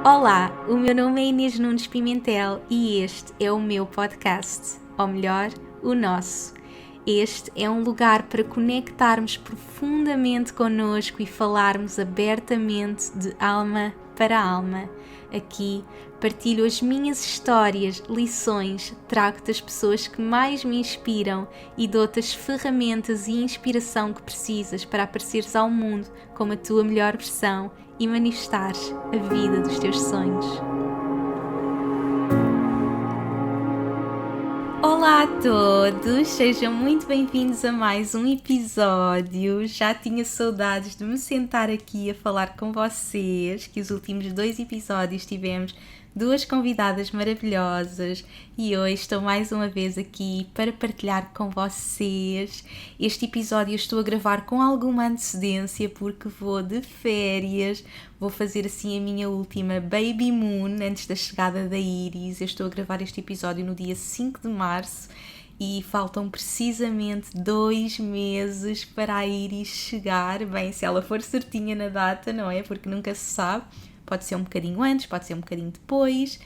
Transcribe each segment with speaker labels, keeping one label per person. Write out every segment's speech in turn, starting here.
Speaker 1: Olá, o meu nome é Inês Nunes Pimentel e este é o meu podcast, ou melhor, o nosso. Este é um lugar para conectarmos profundamente connosco e falarmos abertamente de alma para alma. Aqui partilho as minhas histórias, lições, trago-te as pessoas que mais me inspiram e dou-te as ferramentas e inspiração que precisas para apareceres ao mundo como a tua melhor versão e manifestares a vida dos teus sonhos. Olá a todos, sejam muito bem-vindos a mais um episódio. Já tinha saudades de me sentar aqui a falar com vocês, que os últimos 2 episódios tivemos 2 convidadas maravilhosas e hoje estou mais uma vez aqui para partilhar com vocês. Este episódio eu estou a gravar com alguma antecedência porque vou de férias, vou fazer assim a minha última Baby Moon antes da chegada da Iris. Eu estou a gravar este episódio no dia 5 de março e faltam precisamente 2 meses para a Iris chegar. Bem, se ela for certinha na data, não é? Porque nunca se sabe. Pode ser um bocadinho antes, pode ser um bocadinho depois,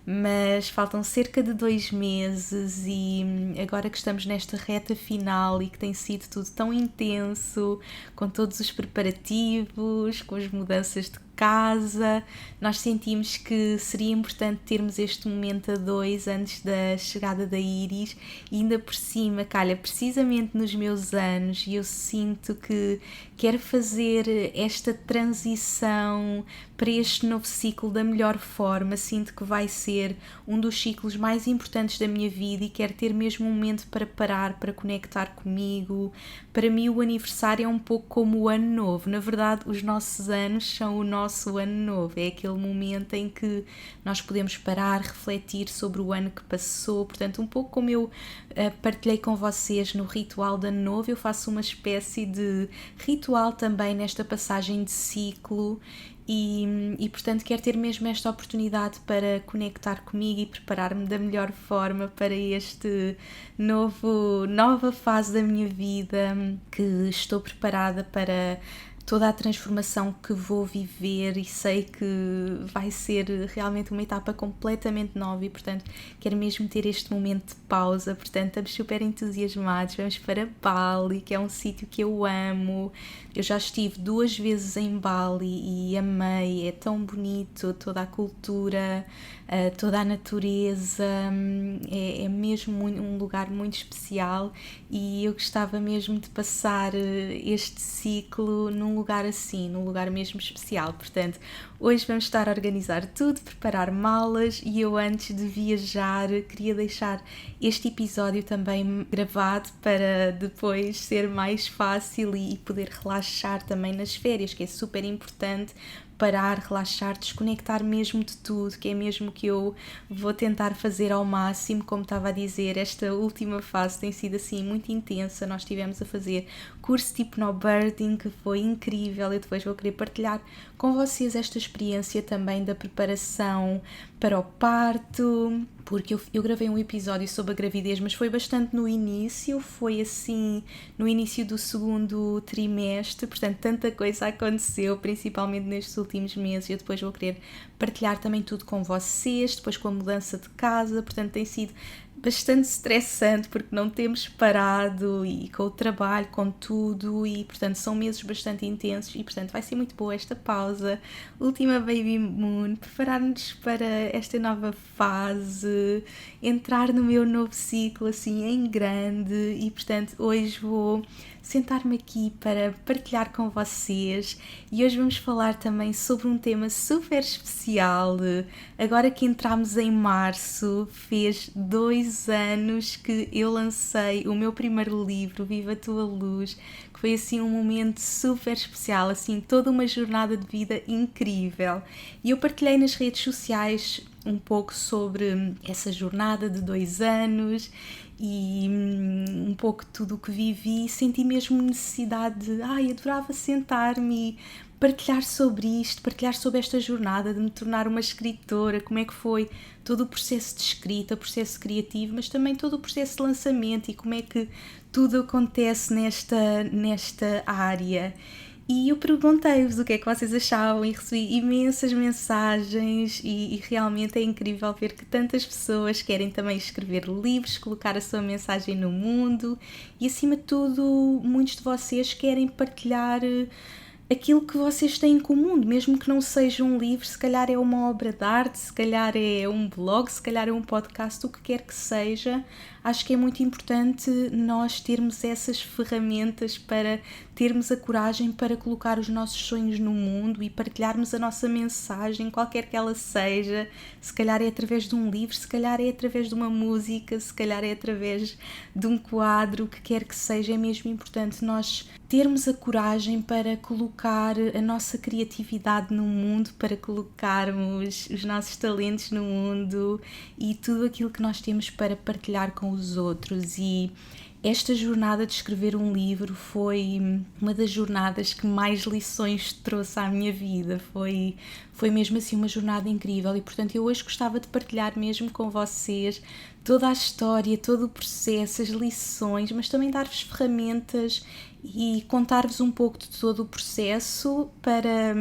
Speaker 1: mas faltam cerca de 2 meses e agora que estamos nesta reta final e que tem sido tudo tão intenso, com todos os preparativos, com as mudanças de casa, nós sentimos que seria importante termos este momento a 2 antes da chegada da Iris e ainda por cima, calha, precisamente nos meus anos, e eu sinto que quero fazer esta transição para este novo ciclo da melhor forma. Sinto que vai ser um dos ciclos mais importantes da minha vida e quero ter mesmo um momento para parar, para conectar comigo. Para mim o aniversário é um pouco como o ano novo. Na verdade, os nossos anos são o nosso ano novo. É aquele momento em que nós podemos parar, refletir sobre o ano que passou. Portanto, um pouco como eu partilhei com vocês no ritual de ano novo, eu faço uma espécie de ritual também nesta passagem de ciclo. E portanto quero ter mesmo esta oportunidade para conectar comigo e preparar-me da melhor forma para este nova fase da minha vida, que estou preparada para toda a transformação que vou viver e sei que vai ser realmente uma etapa completamente nova e portanto quero mesmo ter este momento de pausa. Portanto estamos super entusiasmados, vamos para Bali, que é um sítio que eu amo. Eu já estive 2 vezes em Bali e amei, é tão bonito, toda a cultura, toda a natureza, é mesmo um lugar muito especial e eu gostava mesmo de passar este ciclo num lugar assim, num lugar mesmo especial. Portanto, hoje vamos estar a organizar tudo, preparar malas e eu antes de viajar queria deixar este episódio também gravado para depois ser mais fácil e poder relaxar também nas férias, que é super importante. Parar, relaxar, desconectar mesmo de tudo, que é mesmo que eu vou tentar fazer ao máximo. Como estava a dizer, esta última fase tem sido assim muito intensa. Nós estivemos a fazer curso de hypnobirding, que foi incrível. Eu depois vou querer partilhar com vocês esta experiência também da preparação para o parto, porque eu gravei um episódio sobre a gravidez, mas foi bastante no início, foi assim no início do 2º trimestre, portanto tanta coisa aconteceu, principalmente nestes últimos meses. Eu depois vou querer partilhar também tudo com vocês, depois com a mudança de casa, portanto tem sido bastante estressante porque não temos parado e com o trabalho, com tudo e portanto são meses bastante intensos e portanto vai ser muito boa esta pausa, última Baby Moon, preparar-nos para esta nova fase, entrar no meu novo ciclo assim em grande e portanto hoje vou sentar-me aqui para partilhar com vocês e hoje vamos falar também sobre um tema super especial. Agora que entramos em março, fez 2 anos que eu lancei o meu primeiro livro, Viva a Tua Luz, que foi assim um momento super especial, assim toda uma jornada de vida incrível. E eu partilhei nas redes sociais um pouco sobre essa jornada de 2 anos e um pouco tudo o que vivi e senti mesmo necessidade de, adorava sentar-me e partilhar sobre isto, partilhar sobre esta jornada de me tornar uma escritora, como é que foi todo o processo de escrita, o processo criativo, mas também todo o processo de lançamento e como é que tudo acontece nesta área. E eu perguntei-vos o que é que vocês achavam e recebi imensas mensagens e realmente é incrível ver que tantas pessoas querem também escrever livros, colocar a sua mensagem no mundo e, acima de tudo, muitos de vocês querem partilhar aquilo que vocês têm em comum, mesmo que não seja um livro, se calhar é uma obra de arte, se calhar é um blog, se calhar é um podcast, o que quer que seja. Acho que é muito importante nós termos essas ferramentas para termos a coragem para colocar os nossos sonhos no mundo e partilharmos a nossa mensagem, qualquer que ela seja. Se calhar é através de um livro, se calhar é através de uma música, se calhar é através de um quadro, o que quer que seja. É mesmo importante nós termos a coragem para colocar a nossa criatividade no mundo, para colocarmos os nossos talentos no mundo e tudo aquilo que nós temos para partilhar com os outros. E esta jornada de escrever um livro foi uma das jornadas que mais lições trouxe à minha vida. Foi mesmo assim uma jornada incrível e, portanto, eu hoje gostava de partilhar mesmo com vocês toda a história, todo o processo, as lições, mas também dar-vos ferramentas e contar-vos um pouco de todo o processo para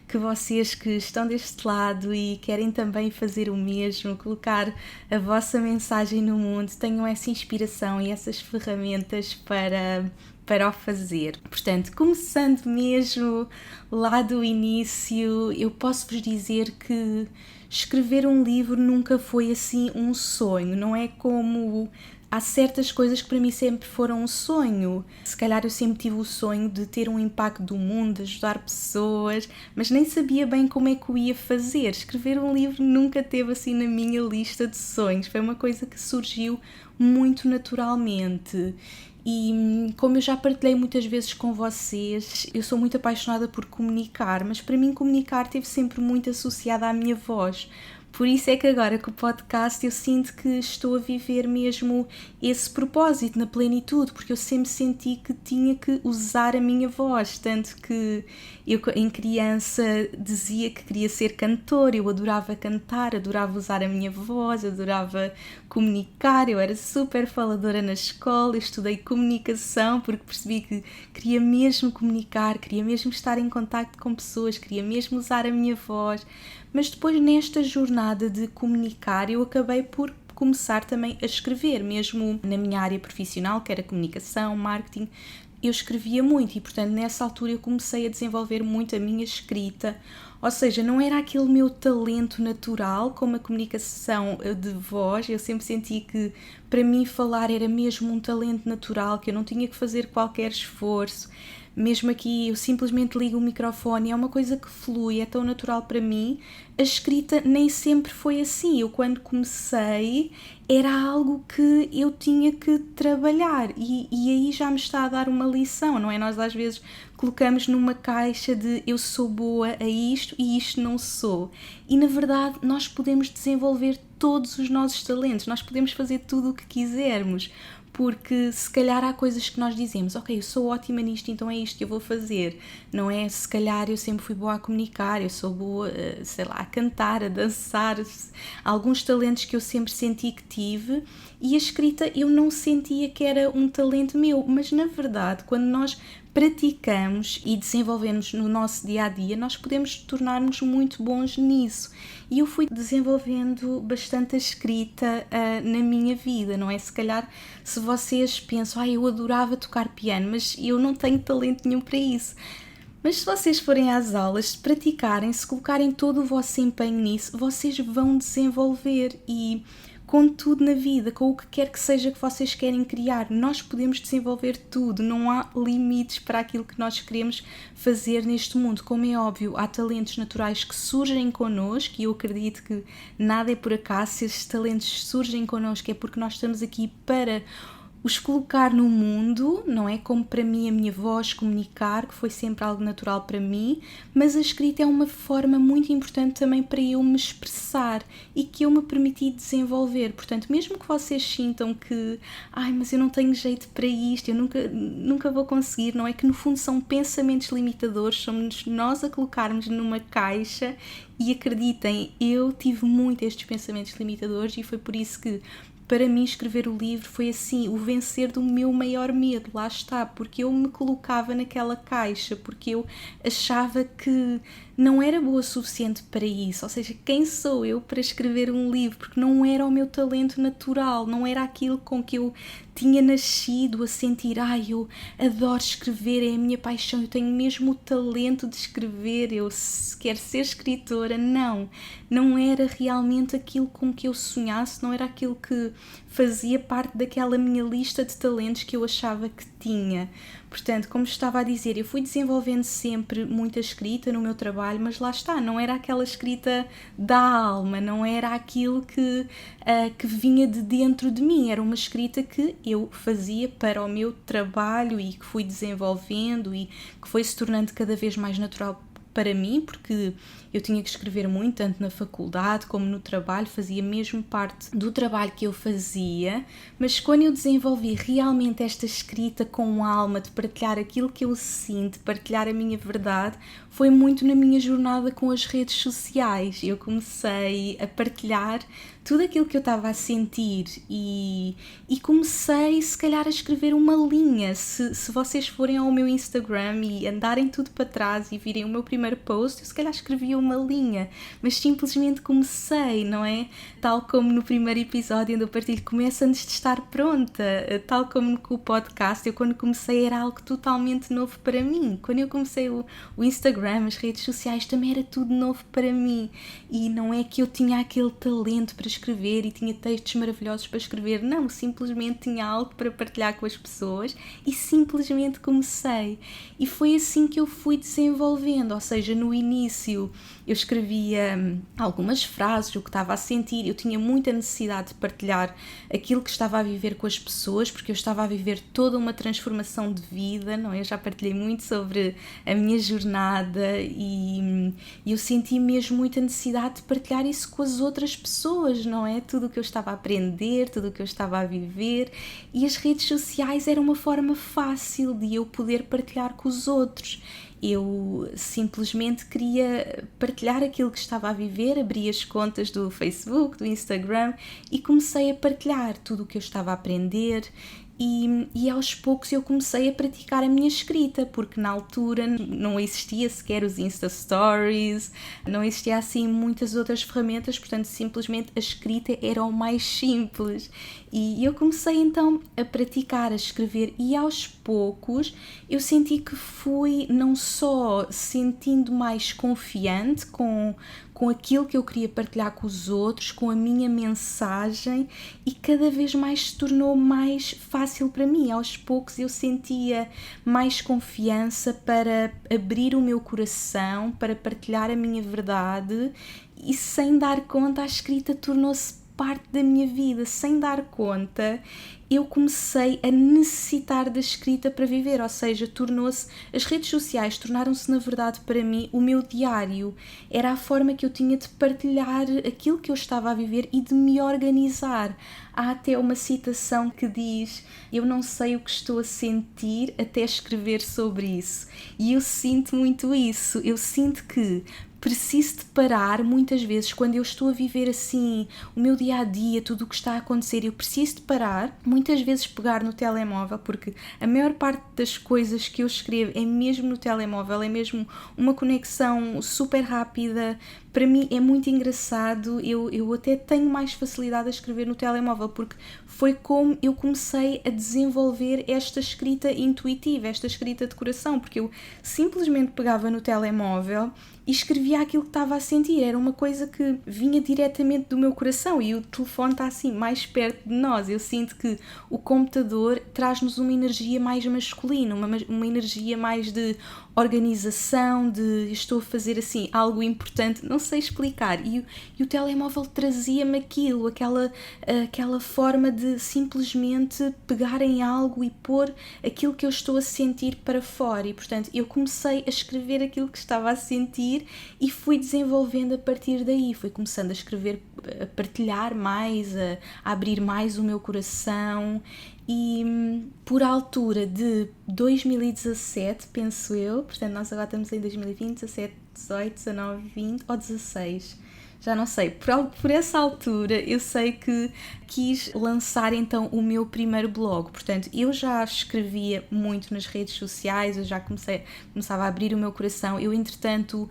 Speaker 1: que vocês que estão deste lado e querem também fazer o mesmo, colocar a vossa mensagem no mundo, tenham essa inspiração e essas ferramentas para o fazer. Portanto, começando mesmo lá do início, eu posso vos dizer que escrever um livro nunca foi assim um sonho, não é como... Há certas coisas que para mim sempre foram um sonho. Se calhar eu sempre tive o sonho de ter um impacto do mundo, de ajudar pessoas, mas nem sabia bem como é que o ia fazer. Escrever um livro nunca teve assim na minha lista de sonhos. Foi uma coisa que surgiu muito naturalmente. E como eu já partilhei muitas vezes com vocês, eu sou muito apaixonada por comunicar, mas para mim comunicar esteve sempre muito associada à minha voz. Por isso é que agora com o podcast eu sinto que estou a viver mesmo esse propósito na plenitude, porque eu sempre senti que tinha que usar a minha voz, tanto que eu em criança dizia que queria ser cantora, eu adorava cantar, adorava usar a minha voz, adorava comunicar, eu era super faladora na escola, eu estudei comunicação porque percebi que queria mesmo comunicar, queria mesmo estar em contacto com pessoas, queria mesmo usar a minha voz. Mas depois nesta jornada de comunicar eu acabei por começar também a escrever, mesmo na minha área profissional, que era comunicação, marketing, eu escrevia muito e, portanto, nessa altura eu comecei a desenvolver muito a minha escrita, ou seja, não era aquele meu talento natural como a comunicação de voz, eu sempre senti que para mim falar era mesmo um talento natural, que eu não tinha que fazer qualquer esforço. Mesmo aqui eu simplesmente ligo o microfone, é uma coisa que flui, é tão natural para mim. A escrita nem sempre foi assim, eu quando comecei era algo que eu tinha que trabalhar e aí já me está a dar uma lição, não é? Nós às vezes colocamos numa caixa de eu sou boa a isto e isto não sou. E na verdade nós podemos desenvolver todos os nossos talentos, nós podemos fazer tudo o que quisermos. Porque se calhar há coisas que nós dizemos, ok, eu sou ótima nisto, então é isto que eu vou fazer. Não é, se calhar eu sempre fui boa a comunicar, eu sou boa, sei lá, a cantar, a dançar, alguns talentos que eu sempre senti que tive e a escrita eu não sentia que era um talento meu, mas na verdade quando nós praticamos e desenvolvemos no nosso dia-a-dia, nós podemos tornar-nos muito bons nisso. E eu fui desenvolvendo bastante a escrita na minha vida, não é? Se calhar, se vocês pensam, eu adorava tocar piano, mas eu não tenho talento nenhum para isso. Mas se vocês forem às aulas, se praticarem, se colocarem todo o vosso empenho nisso, vocês vão desenvolver e... com tudo na vida, com o que quer que seja que vocês querem criar, nós podemos desenvolver tudo, não há limites para aquilo que nós queremos fazer neste mundo. Como é óbvio, há talentos naturais que surgem connosco e eu acredito que nada é por acaso, se esses talentos surgem connosco é porque nós estamos aqui para os colocar no mundo, não é? Como para mim a minha voz comunicar, que foi sempre algo natural para mim, mas a escrita é uma forma muito importante também para eu me expressar e que eu me permiti desenvolver. Portanto, mesmo que vocês sintam que mas eu não tenho jeito para isto, eu nunca vou conseguir, não é? Que no fundo são pensamentos limitadores, somos nós a colocarmos numa caixa. E acreditem, eu tive muito estes pensamentos limitadores e foi por isso que para mim escrever o livro foi assim, o vencer do meu maior medo, lá está, porque eu me colocava naquela caixa, porque eu achava que não era boa o suficiente para isso, ou seja, quem sou eu para escrever um livro, porque não era o meu talento natural, não era aquilo com que eu tinha nascido a sentir, eu adoro escrever, é a minha paixão, eu tenho mesmo o talento de escrever, eu quero ser escritora. Não era realmente aquilo com que eu sonhasse, não era aquilo que fazia parte daquela minha lista de talentos que eu achava que tinha. Portanto, como estava a dizer, eu fui desenvolvendo sempre muita escrita no meu trabalho, mas lá está, não era aquela escrita da alma, não era aquilo que vinha de dentro de mim, era uma escrita que eu fazia para o meu trabalho e que fui desenvolvendo e que foi se tornando cada vez mais natural para mim, porque eu tinha que escrever muito, tanto na faculdade como no trabalho, fazia mesmo parte do trabalho que eu fazia, mas quando eu desenvolvi realmente esta escrita com alma, de partilhar aquilo que eu sinto, partilhar a minha verdade, foi muito na minha jornada com as redes sociais. Eu comecei a partilhar tudo aquilo que eu estava a sentir e comecei, se calhar, a escrever uma linha. Se vocês forem ao meu Instagram e andarem tudo para trás e virem o meu primeiro post, eu se calhar escrevia uma linha, mas simplesmente comecei, não é? Tal como no primeiro episódio onde eu partilho, começo antes de estar pronta, tal como com o podcast, eu quando comecei era algo totalmente novo para mim. Quando eu comecei o Instagram, as redes sociais, também era tudo novo para mim e não é que eu tinha aquele talento para escrever e tinha textos maravilhosos para escrever, não, simplesmente tinha algo para partilhar com as pessoas e simplesmente comecei. E foi assim que eu fui desenvolvendo, ou seja, no início eu escrevia algumas frases, o que estava a sentir, eu tinha muita necessidade de partilhar aquilo que estava a viver com as pessoas, porque eu estava a viver toda uma transformação de vida, não é? Eu já partilhei muito sobre a minha jornada e eu senti mesmo muita necessidade de partilhar isso com as outras pessoas, não é? Tudo o que eu estava a aprender, tudo o que eu estava a viver, e as redes sociais eram uma forma fácil de eu poder partilhar com os outros. Eu simplesmente queria partilhar aquilo que estava a viver, abri as contas do Facebook, do Instagram e comecei a partilhar tudo o que eu estava a aprender. E aos poucos eu comecei a praticar a minha escrita, porque na altura não existia sequer os Insta Stories, não existia assim muitas outras ferramentas, portanto simplesmente a escrita era o mais simples. E eu comecei então a praticar, a escrever, e aos poucos eu senti que fui não só sentindo mais confiante com aquilo que eu queria partilhar com os outros, com a minha mensagem, e cada vez mais se tornou mais fácil para mim. Aos poucos eu sentia mais confiança para abrir o meu coração, para partilhar a minha verdade, e sem dar conta a escrita tornou-se parte da minha vida. Sem dar conta, eu comecei a necessitar da escrita para viver, ou seja, as redes sociais tornaram-se na verdade para mim o meu diário, era a forma que eu tinha de partilhar aquilo que eu estava a viver e de me organizar. Há até uma citação que diz: eu não sei o que estou a sentir até escrever sobre isso, e eu sinto muito isso. Eu sinto que preciso de parar muitas vezes quando eu estou a viver assim o meu dia-a-dia, tudo o que está a acontecer, eu preciso de parar, muitas vezes pegar no telemóvel, porque a maior parte das coisas que eu escrevo é mesmo no telemóvel, é mesmo uma conexão super rápida. Para mim é muito engraçado, eu até tenho mais facilidade a escrever no telemóvel, porque foi como eu comecei a desenvolver esta escrita intuitiva, esta escrita de coração, porque eu simplesmente pegava no telemóvel e escrevia aquilo que estava a sentir, era uma coisa que vinha diretamente do meu coração, e o telefone está assim mais perto de nós. Eu sinto que o computador traz-nos uma energia mais masculina, uma energia mais de organização, de estou a fazer assim algo importante, não sei explicar, e o telemóvel trazia-me aquilo, aquela forma de simplesmente pegar em algo e pôr aquilo que eu estou a sentir para fora. E portanto eu comecei a escrever aquilo que estava a sentir e fui desenvolvendo a partir daí, fui começando a escrever, a partilhar mais, a abrir mais o meu coração. E por altura de 2017, penso eu, portanto nós agora estamos em 2020, 17, 18, 19, 20 ou 16, já não sei, por essa altura eu sei que quis lançar então o meu primeiro blog. Portanto, eu já escrevia muito nas redes sociais, eu já começava a abrir o meu coração. Eu, entretanto,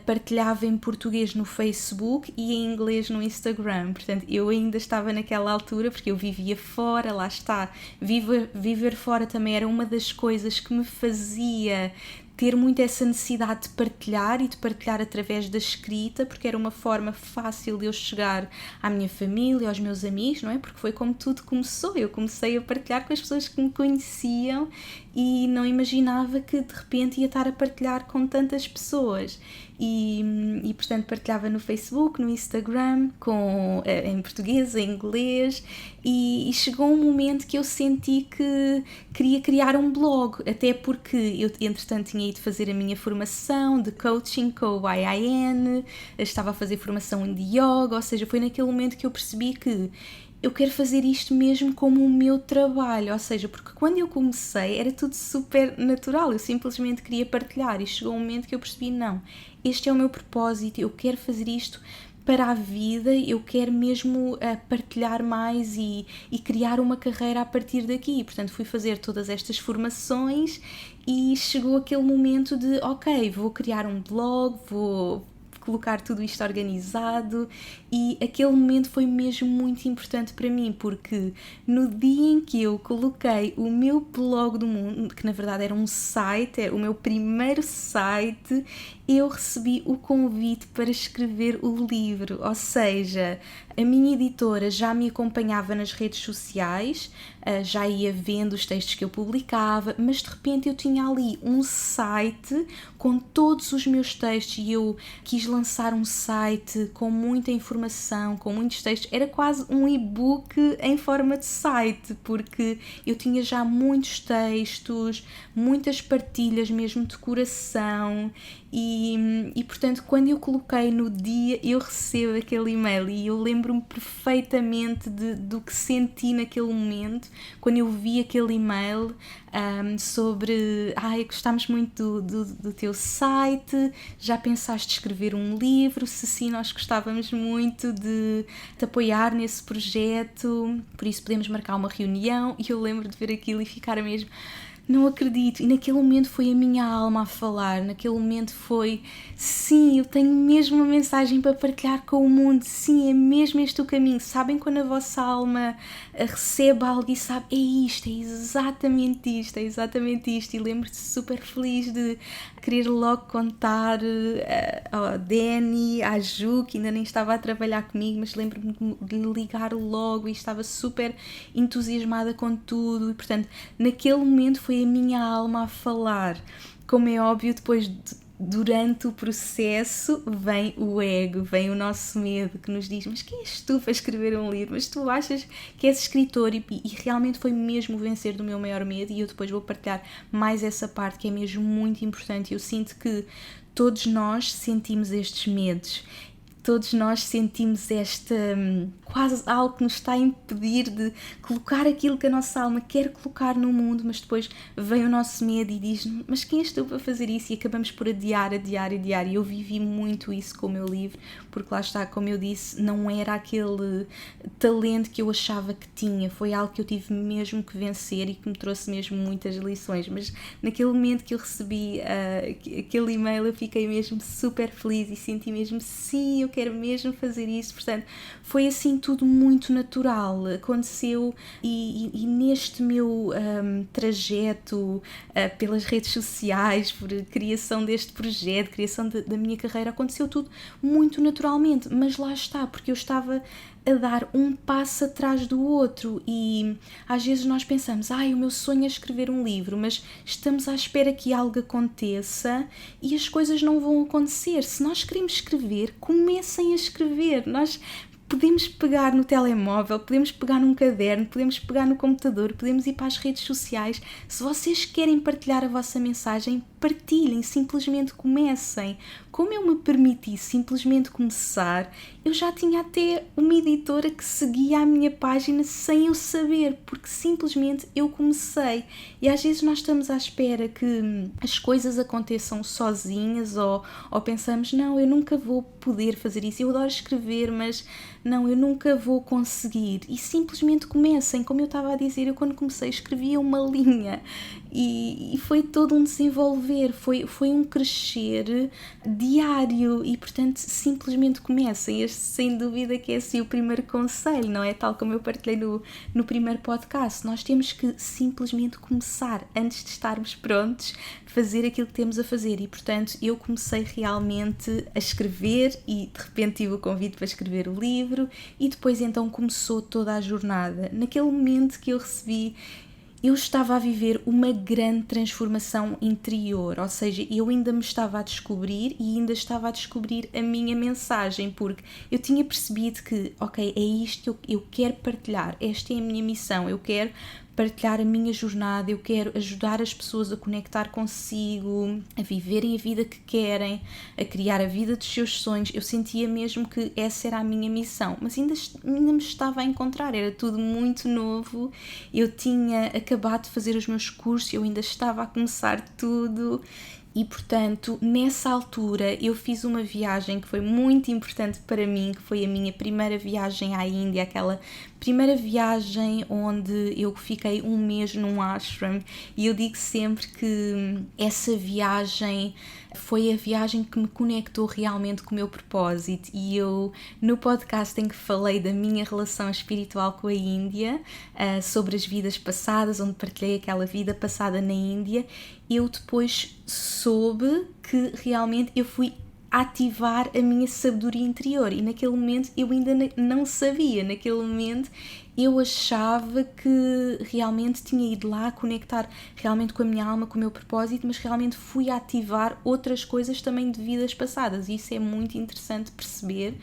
Speaker 1: partilhava em português no Facebook e em inglês no Instagram. Portanto, eu ainda estava naquela altura, porque eu vivia fora, lá está. Viver fora também era uma das coisas que me fazia ter muito essa necessidade de partilhar e de partilhar através da escrita, porque era uma forma fácil de eu chegar à minha família, aos meus amigos, não é? Porque foi como tudo começou. Eu comecei a partilhar com as pessoas que me conheciam e não imaginava que de repente ia estar a partilhar com tantas pessoas. E portanto partilhava no Facebook, no Instagram, em português, em inglês, e chegou um momento que eu senti que queria criar um blog, até porque eu entretanto tinha ido fazer a minha formação de coaching com o IIN, estava a fazer formação de yoga, ou seja, foi naquele momento que eu percebi que eu quero fazer isto mesmo como o meu trabalho, ou seja, porque quando eu comecei era tudo super natural, eu simplesmente queria partilhar e chegou um momento que eu percebi, não, este é o meu propósito, eu quero fazer isto para a vida, eu quero mesmo partilhar mais e criar uma carreira a partir daqui. Portanto, fui fazer todas estas formações e chegou aquele momento de, ok, vou criar um blog, vou colocar tudo isto organizado, e aquele momento foi mesmo muito importante para mim, porque no dia em que eu coloquei o meu blog do mundo, que na verdade era um site, era o meu primeiro site, eu recebi o convite para escrever o livro, ou seja, a minha editora já me acompanhava nas redes sociais, já ia vendo os textos que eu publicava, mas de repente eu tinha ali um site com todos os meus textos e eu quis lançar um site com muita informação, com muitos textos, era quase um e-book em forma de site, porque eu tinha já muitos textos, muitas partilhas mesmo de coração. E portanto, quando eu coloquei no dia, eu recebo aquele e-mail e eu lembro-me perfeitamente do que senti naquele momento, quando eu vi aquele e-mail sobre gostámos muito do teu site, já pensaste em escrever um livro? Se sim, nós gostávamos muito de te apoiar nesse projeto, por isso podemos marcar uma reunião. E eu lembro de ver aquilo e ficar mesmo... Não acredito, e naquele momento foi a minha alma a falar, naquele momento foi, sim, eu tenho mesmo uma mensagem para partilhar com o mundo, sim, é mesmo este o caminho. Sabem quando a vossa alma recebe algo e sabe, é exatamente isto, e lembro-me super feliz de querer logo contar ao Dani, à Ju, que ainda nem estava a trabalhar comigo, mas lembro-me de ligar logo e estava super entusiasmada com tudo, e portanto, naquele momento foi a minha alma a falar. Como é óbvio, depois durante o processo vem o ego, vem o nosso medo que nos diz, mas quem és tu para escrever um livro? Mas tu achas que és escritor? E realmente foi mesmo o vencer do meu maior medo, e eu depois vou partilhar mais essa parte que é mesmo muito importante. Eu sinto que todos nós sentimos estes medos, todos nós sentimos quase algo que nos está a impedir de colocar aquilo que a nossa alma quer colocar no mundo, mas depois vem o nosso medo e diz, mas quem és tu para fazer isso? E acabamos por adiar, e eu vivi muito isso com o meu livro, porque lá está, como eu disse, não era aquele talento que eu achava que tinha, foi algo que eu tive mesmo que vencer e que me trouxe mesmo muitas lições, mas naquele momento que eu recebi aquele e-mail, eu fiquei mesmo super feliz e senti mesmo, sim, eu quero mesmo fazer isso. Portanto, foi assim tudo muito natural, aconteceu, e neste meu trajeto pelas redes sociais, por criação deste projeto, criação da minha carreira, aconteceu tudo muito naturalmente, mas lá está, porque eu estava a dar um passo atrás do outro, e às vezes nós pensamos, o meu sonho é escrever um livro, mas estamos à espera que algo aconteça e as coisas não vão acontecer. Se nós queremos escrever, comecem a escrever. Nós podemos pegar no telemóvel, podemos pegar num caderno, podemos pegar no computador, podemos ir para as redes sociais. Se vocês querem partilhar a vossa mensagem, partilhem, simplesmente comecem. Como eu me permiti simplesmente começar, eu já tinha até uma editora que seguia a minha página sem eu saber, porque simplesmente eu comecei. E às vezes nós estamos à espera que as coisas aconteçam sozinhas ou pensamos, não, eu nunca vou poder fazer isso, eu adoro escrever, mas não, eu nunca vou conseguir. E simplesmente comecem, como eu estava a dizer, eu quando comecei escrevia uma linha e foi todo um desenvolver, foi um crescer diário e portanto simplesmente comecem. Este sem dúvida que é assim o primeiro conselho, não é? Tal como eu partilhei no primeiro podcast, nós temos que simplesmente começar antes de estarmos prontos a fazer aquilo que temos a fazer e portanto eu comecei realmente a escrever e de repente tive o convite para escrever o livro e depois então começou toda a jornada. Naquele momento que eu recebi, eu estava a viver uma grande transformação interior, ou seja, eu ainda me estava a descobrir e ainda estava a descobrir a minha mensagem, porque eu tinha percebido que, ok, é isto que eu quero partilhar, esta é a minha missão, eu quero partilhar a minha jornada, eu quero ajudar as pessoas a conectar consigo, a viverem a vida que querem, a criar a vida dos seus sonhos. Eu sentia mesmo que essa era a minha missão, mas ainda me estava a encontrar, era tudo muito novo, eu tinha acabado de fazer os meus cursos, eu ainda estava a começar tudo. E, portanto, nessa altura eu fiz uma viagem que foi muito importante para mim, que foi a minha primeira viagem à Índia, aquela primeira viagem onde eu fiquei um mês num ashram e eu digo sempre que essa viagem foi a viagem que me conectou realmente com o meu propósito e eu no podcast em que falei da minha relação espiritual com a Índia, sobre as vidas passadas, onde partilhei aquela vida passada na Índia, eu depois soube que realmente eu fui ativar a minha sabedoria interior e naquele momento eu ainda não sabia, naquele momento eu achava que realmente tinha ido lá conectar realmente com a minha alma, com o meu propósito, mas realmente fui ativar outras coisas também de vidas passadas e isso é muito interessante perceber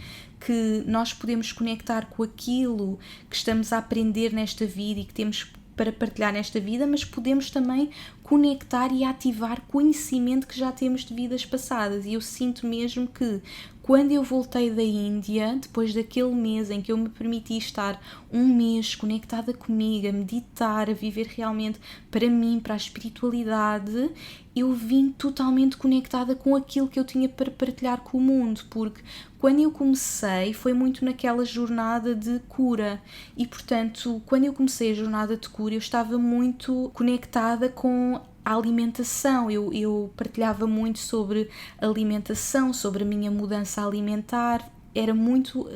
Speaker 1: que nós podemos conectar com aquilo que estamos a aprender nesta vida e que temos para partilhar nesta vida, mas podemos também conectar e ativar conhecimento que já temos de vidas passadas e eu sinto mesmo que quando eu voltei da Índia, depois daquele mês em que eu me permiti estar um mês conectada comigo, a meditar, a viver realmente para mim, para a espiritualidade, eu vim totalmente conectada com aquilo que eu tinha para partilhar com o mundo, porque quando eu comecei foi muito naquela jornada de cura e, portanto, quando eu comecei a jornada de cura eu estava muito conectada com a alimentação, eu partilhava muito sobre alimentação, sobre a minha mudança alimentar, era muito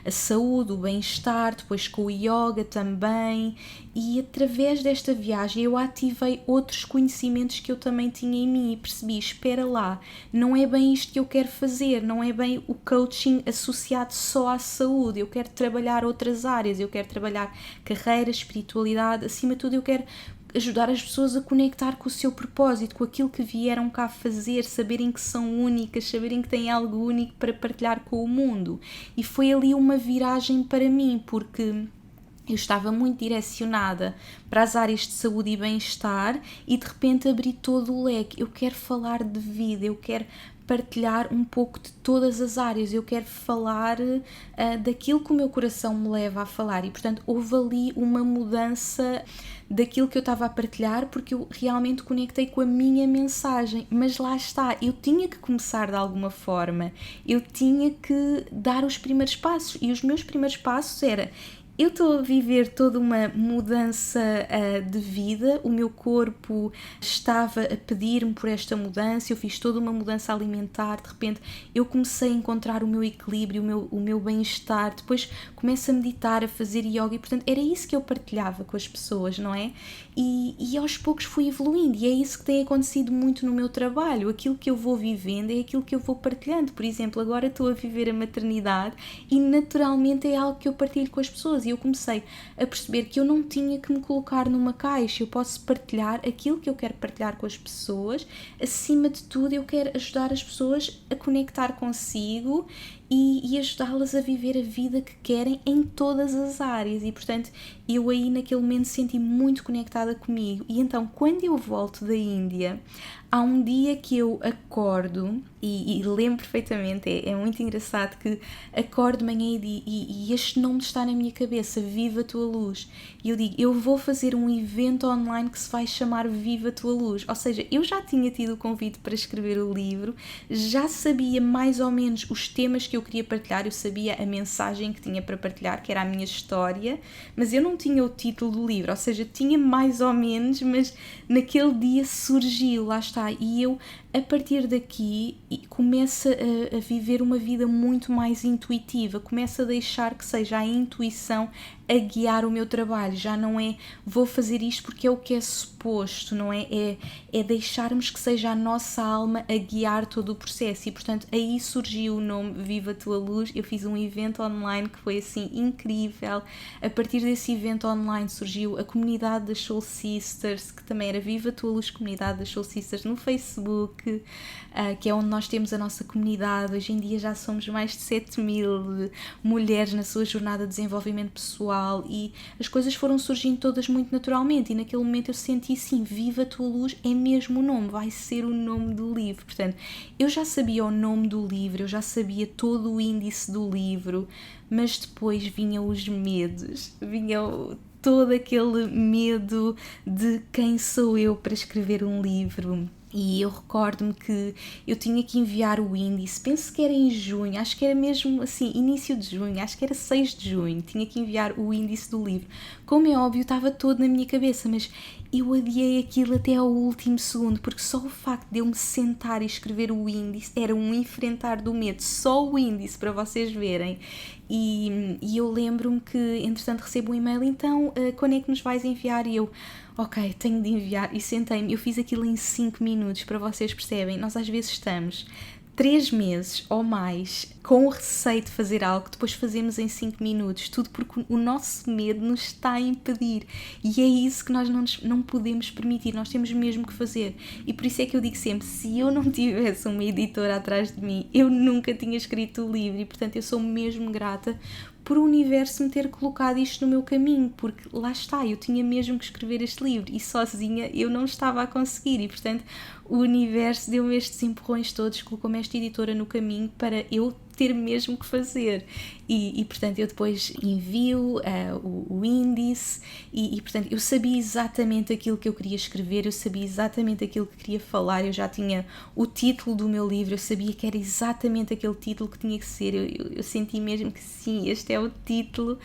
Speaker 1: a saúde, o bem-estar, depois com o yoga também e através desta viagem eu ativei outros conhecimentos que eu também tinha em mim e percebi, espera lá, não é bem isto que eu quero fazer, não é bem o coaching associado só à saúde, eu quero trabalhar outras áreas, eu quero trabalhar carreira, espiritualidade, acima de tudo eu quero ajudar as pessoas a conectar com o seu propósito, com aquilo que vieram cá fazer, saberem que são únicas, saberem que têm algo único para partilhar com o mundo. E foi ali uma viragem para mim, porque eu estava muito direcionada para as áreas de saúde e bem-estar e de repente abri todo o leque. Eu quero falar de vida, eu quero partilhar um pouco de todas as áreas, eu quero falar daquilo que o meu coração me leva a falar e portanto houve ali uma mudança daquilo que eu estava a partilhar porque eu realmente conectei com a minha mensagem, mas lá está, eu tinha que começar de alguma forma, eu tinha que dar os primeiros passos e os meus primeiros passos era eu estou a viver toda uma mudança de vida, o meu corpo estava a pedir-me por esta mudança, eu fiz toda uma mudança alimentar, de repente eu comecei a encontrar o meu equilíbrio, o meu bem-estar, depois começo a meditar, a fazer yoga e portanto era isso que eu partilhava com as pessoas, não é? E aos poucos fui evoluindo e é isso que tem acontecido muito no meu trabalho, aquilo que eu vou vivendo é aquilo que eu vou partilhando, por exemplo, agora estou a viver a maternidade e naturalmente é algo que eu partilho com as pessoas e eu comecei a perceber que eu não tinha que me colocar numa caixa, eu posso partilhar aquilo que eu quero partilhar com as pessoas, acima de tudo eu quero ajudar as pessoas a conectar consigo e ajudá-las a viver a vida que querem em todas as áreas. E portanto eu aí naquele momento senti muito conectada comigo. E então quando eu volto da Índia, há um dia que eu acordo e lembro perfeitamente, é muito engraçado que acordo de manhã e este nome está na minha cabeça, Viva a Tua Luz. E eu digo, eu vou fazer um evento online que se vai chamar Viva a Tua Luz. Ou seja, eu já tinha tido o convite para escrever o livro, já sabia mais ou menos os temas que eu queria partilhar, eu sabia a mensagem que tinha para partilhar, que era a minha história, mas eu não tinha o título do livro, ou seja, tinha mais ou menos, mas naquele dia surgiu, lá está, e eu a partir daqui começo a viver uma vida muito mais intuitiva, começo a deixar que seja a intuição a guiar o meu trabalho, já não é vou fazer isto porque é o que é suposto, não é? É deixarmos que seja a nossa alma a guiar todo o processo e portanto aí surgiu o nome Viva a Tua Luz. Eu fiz um evento online que foi assim incrível, a partir desse evento online surgiu a comunidade das Soul Sisters, que também era Viva a Tua Luz Comunidade das Soul Sisters no Facebook, que é onde nós temos a nossa comunidade. Hoje em dia já somos mais de 7.000 mulheres na sua jornada de desenvolvimento pessoal e as coisas foram surgindo todas muito naturalmente e naquele momento eu senti sim, Viva a Tua Luz é mesmo o nome, vai ser o nome do livro. Portanto, eu já sabia o nome do livro, eu já sabia todo o índice do livro, mas depois vinham os medos, todo aquele medo de quem sou eu para escrever um livro. E eu recordo-me que eu tinha que enviar o índice, penso que era em junho, acho que era mesmo assim, início de junho, acho que era 6 de junho, tinha que enviar o índice do livro. Como é óbvio, estava todo na minha cabeça, mas eu adiei aquilo até ao último segundo, porque só o facto de eu me sentar e escrever o índice era um enfrentar do medo, só o índice para vocês verem. E eu lembro-me que, entretanto, recebo um e-mail, então, quando é que nos vais enviar? E eu, ok, tenho de enviar, e sentei-me, eu fiz aquilo em 5 minutos, para vocês percebem, nós às vezes estamos 3 meses ou mais com o receio de fazer algo que depois fazemos em 5 minutos, tudo porque o nosso medo nos está a impedir e é isso que nós não podemos permitir, nós temos mesmo que fazer. E por isso é que eu digo sempre, se eu não tivesse uma editora atrás de mim, eu nunca tinha escrito o livro e portanto eu sou mesmo grata por o universo me ter colocado isto no meu caminho, porque lá está, eu tinha mesmo que escrever este livro e sozinha eu não estava a conseguir e portanto o universo deu-me estes empurrões todos, colocou-me esta editora no caminho para eu ter mesmo que fazer e portanto eu depois envio o índice e portanto eu sabia exatamente aquilo que eu queria escrever, eu sabia exatamente aquilo que queria falar, eu já tinha o título do meu livro, eu sabia que era exatamente aquele título que tinha que ser, eu senti mesmo que sim, este é o título.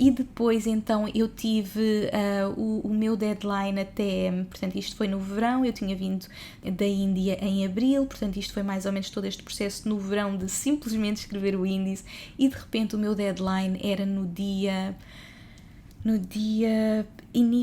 Speaker 1: E depois então eu tive o meu deadline até, portanto isto foi no verão, eu tinha vindo da Índia em abril, portanto isto foi mais ou menos todo este processo no verão de simplesmente escrever o índice e de repente o meu deadline era no dia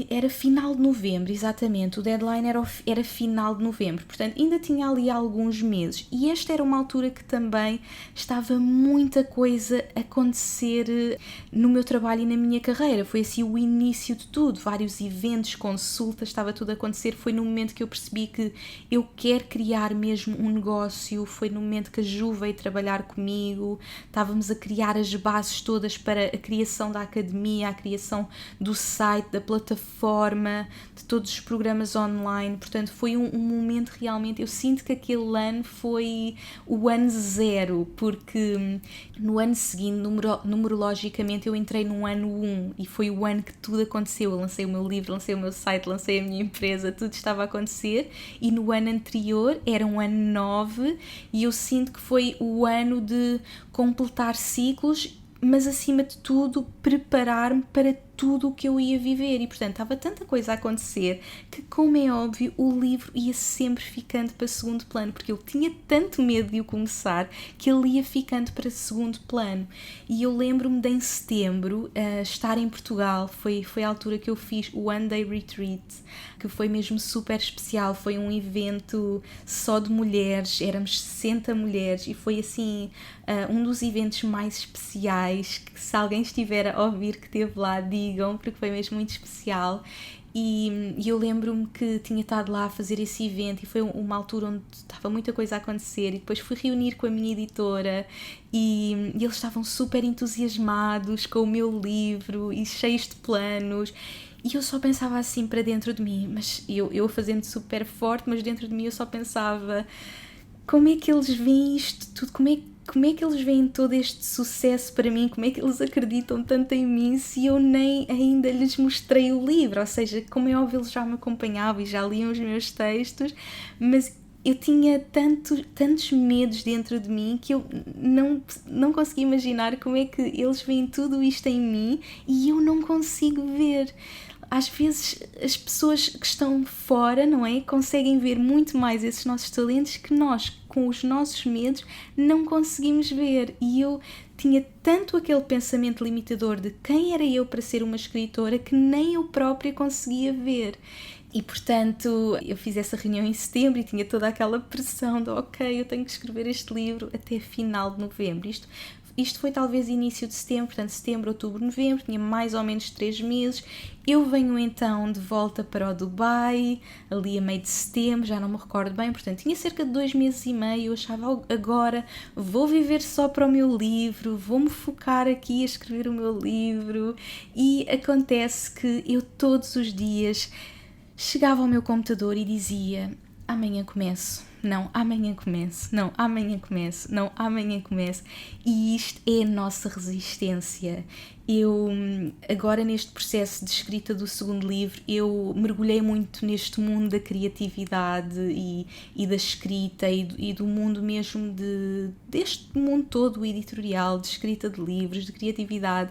Speaker 1: era final de novembro, exatamente, o deadline era final de novembro, portanto ainda tinha ali alguns meses e esta era uma altura que também estava muita coisa a acontecer no meu trabalho e na minha carreira, foi assim o início de tudo, vários eventos, consultas, estava tudo a acontecer, foi no momento que eu percebi que eu quero criar mesmo um negócio, foi no momento que a Ju veio trabalhar comigo, estávamos a criar as bases todas para a criação da academia, a criação do site, da plataforma, de todos os programas online, portanto foi um momento realmente, eu sinto que aquele ano foi o ano zero, porque no ano seguinte, numerologicamente, eu entrei no ano 1 e foi o ano que tudo aconteceu, eu lancei o meu livro, lancei o meu site, lancei a minha empresa, tudo estava a acontecer e no ano anterior era um ano 9 e eu sinto que foi o ano de completar ciclos, mas acima de tudo preparar-me para tudo o que eu ia viver e portanto estava tanta coisa a acontecer que, como é óbvio, o livro ia sempre ficando para segundo plano, porque eu tinha tanto medo de o começar que ele ia ficando para segundo plano. E eu lembro-me de em setembro estar em Portugal, foi a altura que eu fiz o One Day Retreat, que foi mesmo super especial, foi um evento só de mulheres, éramos 60 mulheres e foi assim um dos eventos mais especiais que, se alguém estiver a ouvir que esteve lá, digam, porque foi mesmo muito especial. e eu lembro-me que tinha estado lá a fazer esse evento e foi uma altura onde estava muita coisa a acontecer, e depois fui reunir com a minha editora e eles estavam super entusiasmados com o meu livro e cheios de planos. E eu só pensava assim para dentro de mim, mas eu fazendo super forte, mas dentro de mim eu só pensava: como é que eles veem isto tudo? Como é que eles veem todo este sucesso para mim? Como é que eles acreditam tanto em mim se eu nem ainda lhes mostrei o livro? Ou seja, como é óbvio, eles já me acompanhavam e já liam os meus textos, mas eu tinha tantos medos dentro de mim que eu não conseguia imaginar como é que eles veem tudo isto em mim e eu não consigo ver. Às vezes as pessoas que estão fora, não é, conseguem ver muito mais esses nossos talentos que nós, com os nossos medos, não conseguimos ver. E eu tinha tanto aquele pensamento limitador de quem era eu para ser uma escritora que nem eu própria conseguia ver. E, portanto, eu fiz essa reunião em setembro e tinha toda aquela pressão de ok, eu tenho que escrever este livro até final de novembro. Isto foi talvez início de setembro, portanto setembro, outubro, novembro, tinha mais ou menos 3 meses. Eu venho então de volta para o Dubai, ali a meio de setembro, já não me recordo bem, portanto tinha cerca de 2 meses e meio. Eu achava, agora vou viver só para o meu livro, vou-me focar aqui a escrever o meu livro. E acontece que eu todos os dias chegava ao meu computador e dizia: amanhã começo, não, amanhã começo, não, amanhã começo, não, amanhã começo. E isto é a nossa resistência. Eu, agora neste processo de escrita do segundo livro, eu mergulhei muito neste mundo da criatividade e da escrita e do mundo mesmo deste mundo todo editorial, de escrita de livros, de criatividade,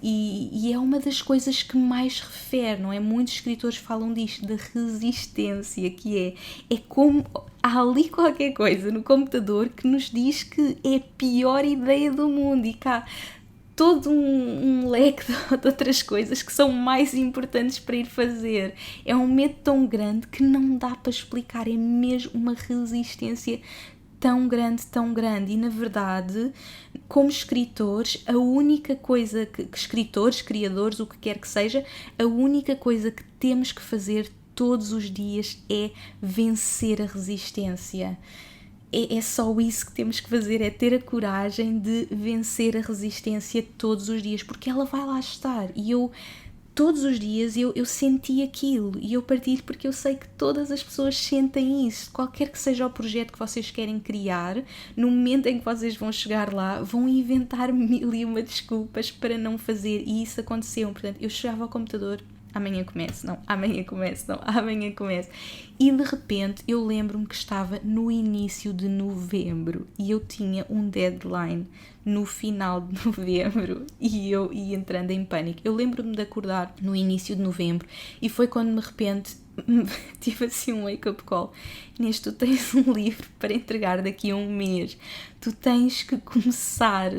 Speaker 1: e é uma das coisas que mais refere, não é? Muitos escritores falam disto, da resistência, que é como há ali qualquer coisa no computador que nos diz que é a pior ideia do mundo e cá todo um leque de outras coisas que são mais importantes para ir fazer. É um medo tão grande que não dá para explicar, é mesmo uma resistência tão grande, e na verdade, como escritores, a única coisa que escritores, criadores, o que quer que seja, a única coisa que temos que fazer todos os dias é vencer a resistência. É só isso que temos que fazer, é ter a coragem de vencer a resistência todos os dias, porque ela vai lá estar. E eu, todos os dias, eu senti aquilo, e eu partilho porque eu sei que todas as pessoas sentem isso. Qualquer que seja o projeto que vocês querem criar, no momento em que vocês vão chegar lá, vão inventar 1001 desculpas para não fazer, e isso aconteceu. Portanto, eu chegava ao computador: amanhã começo, não, amanhã começo, não, amanhã começo. E de repente eu lembro-me que estava no início de novembro e eu tinha um deadline no final de novembro e eu ia entrando em pânico. Eu lembro-me de acordar no início de novembro e foi quando de repente tive assim um wake-up call. Inês, tu tens um livro para entregar daqui a um mês, tu tens que começar.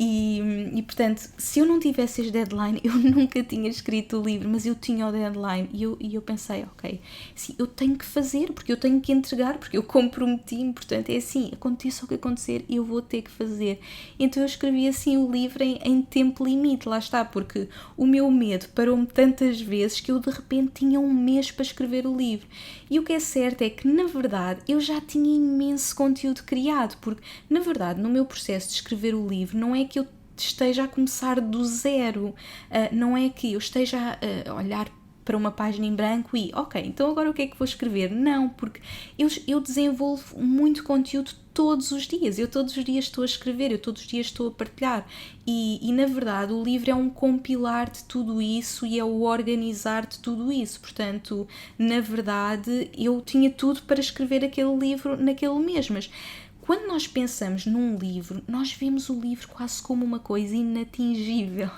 Speaker 1: E portanto, se eu não tivesse este deadline, eu nunca tinha escrito o livro, mas eu tinha o deadline e eu pensei, ok, sim, eu tenho que fazer, porque eu tenho que entregar, porque eu comprometi-me, portanto é assim, aconteça o que acontecer, eu vou ter que fazer. Então eu escrevi assim o livro em tempo limite, lá está, porque o meu medo parou-me tantas vezes que eu de repente tinha um mês para escrever o livro. E o que é certo é que, na verdade, eu já tinha imenso conteúdo criado, porque, na verdade, no meu processo de escrever o livro, não é que eu esteja a começar do zero, não é que eu esteja a olhar para uma página em branco e, ok, então agora o que é que vou escrever? Não, porque eu desenvolvo muito conteúdo todos os dias, eu todos os dias estou a escrever, eu todos os dias estou a partilhar e na verdade o livro é um compilar de tudo isso e é o organizar de tudo isso, portanto, na verdade eu tinha tudo para escrever aquele livro naquele mês, mas quando nós pensamos num livro, nós vemos o livro quase como uma coisa inatingível.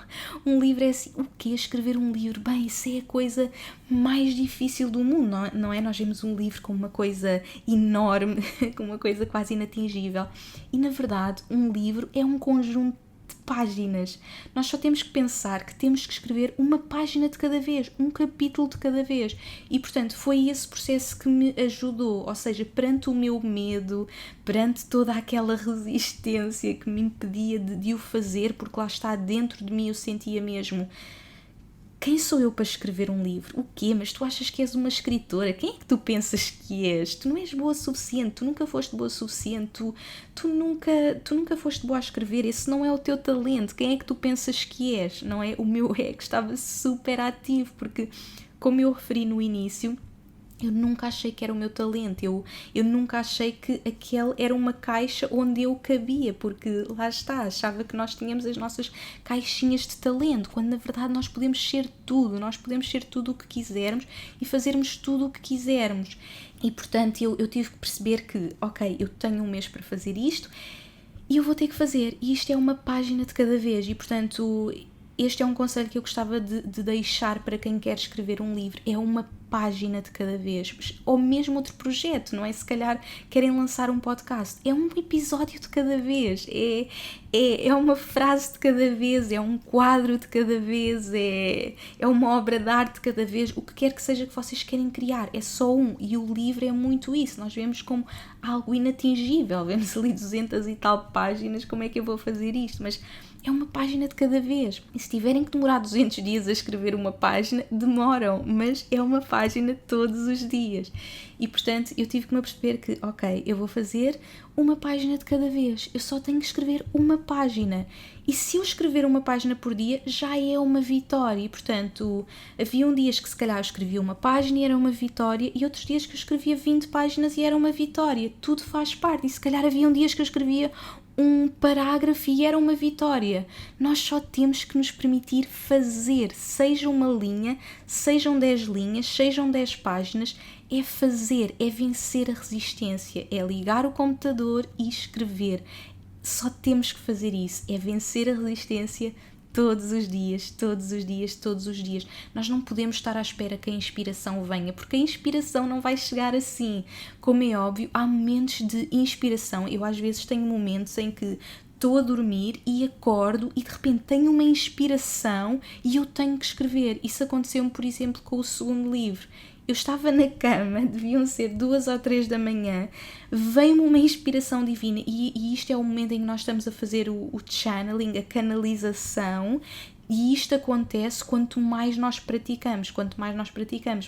Speaker 1: Um livro é assim, o quê? Escrever um livro? Bem, isso é a coisa mais difícil do mundo, não é? Nós vemos um livro como uma coisa enorme, como uma coisa quase inatingível. E, na verdade, um livro é um conjunto de páginas. Nós só temos que pensar que temos que escrever uma página de cada vez, um capítulo de cada vez. E, portanto, foi esse processo que me ajudou. Ou seja, perante o meu medo, perante toda aquela resistência que me impedia de o fazer, porque lá está dentro de mim eu sentia mesmo quem sou eu para escrever um livro? O quê? Mas tu achas que és uma escritora? Quem é que tu pensas que és? Tu não és boa o suficiente, tu nunca foste boa o suficiente, tu nunca foste boa a escrever, esse não é o teu talento, quem é que tu pensas que és? Não é? O meu ego estava super ativo, porque, como eu referi no início, eu nunca achei que era o meu talento, eu nunca achei que aquele era uma caixa onde eu cabia, porque lá está, achava que nós tínhamos as nossas caixinhas de talento, quando na verdade nós podemos ser tudo o que quisermos e fazermos tudo o que quisermos. E portanto eu tive que perceber que, ok, eu tenho um mês para fazer isto e eu vou ter que fazer, e isto é uma página de cada vez, e portanto este é um conselho que eu gostava de deixar para quem quer escrever um livro, é uma página de cada vez, ou mesmo outro projeto, não é? Se calhar querem lançar um podcast, é um episódio de cada vez, é uma frase de cada vez, é um quadro de cada vez, é uma obra de arte de cada vez, o que quer que seja que vocês querem criar, é só um, e o livro é muito isso, nós vemos como algo inatingível, vemos ali 200 e tal páginas, como é que eu vou fazer isto? Mas é uma página de cada vez. E se tiverem que demorar 200 dias a escrever uma página, demoram, mas é uma página todos os dias. E portanto eu tive que me perceber que, ok, eu vou fazer uma página de cada vez, eu só tenho que escrever uma página. E se eu escrever uma página por dia, já é uma vitória. E portanto, havia dias que se calhar eu escrevia uma página e era uma vitória, e outros dias que eu escrevia 20 páginas e era uma vitória. Tudo faz parte. E se calhar havia dias que eu escrevia um parágrafo e era uma vitória. Nós só temos que nos permitir fazer, seja uma linha, sejam 10 linhas, sejam 10 páginas, é fazer, é vencer a resistência, é ligar o computador e escrever. Só temos que fazer isso, é vencer a resistência todos os dias, todos os dias, todos os dias. Nós não podemos estar à espera que a inspiração venha, porque a inspiração não vai chegar assim. Como é óbvio, há momentos de inspiração. Eu às vezes tenho momentos em que estou a dormir e acordo e de repente tenho uma inspiração e eu tenho que escrever. Isso aconteceu-me, por exemplo, com o segundo livro. Eu estava na cama, deviam ser 2 ou 3 da manhã, veio-me uma inspiração divina, e isto é o momento em que nós estamos a fazer o channeling, a canalização, e isto acontece quanto mais nós praticamos,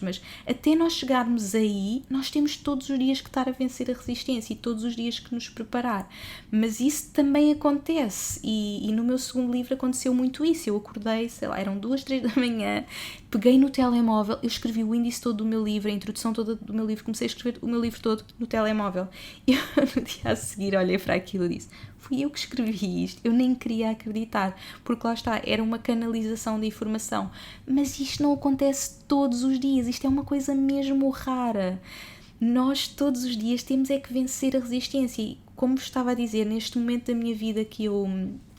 Speaker 1: mas até nós chegarmos aí, nós temos todos os dias que estar a vencer a resistência e todos os dias que nos preparar. Mas isso também acontece, e no meu segundo livro aconteceu muito isso. Eu acordei, sei lá, eram 2, 3 da manhã, peguei no telemóvel, eu escrevi o índice todo do meu livro, a introdução toda do meu livro, comecei a escrever o meu livro todo no telemóvel. E eu, no dia a seguir, olhei para aquilo e disse: fui eu que escrevi isto, eu nem queria acreditar, porque lá está, era uma canalização de informação, mas isto não acontece todos os dias, isto é uma coisa mesmo rara. Nós todos os dias temos é que vencer a resistência, e como estava a dizer, neste momento da minha vida que eu,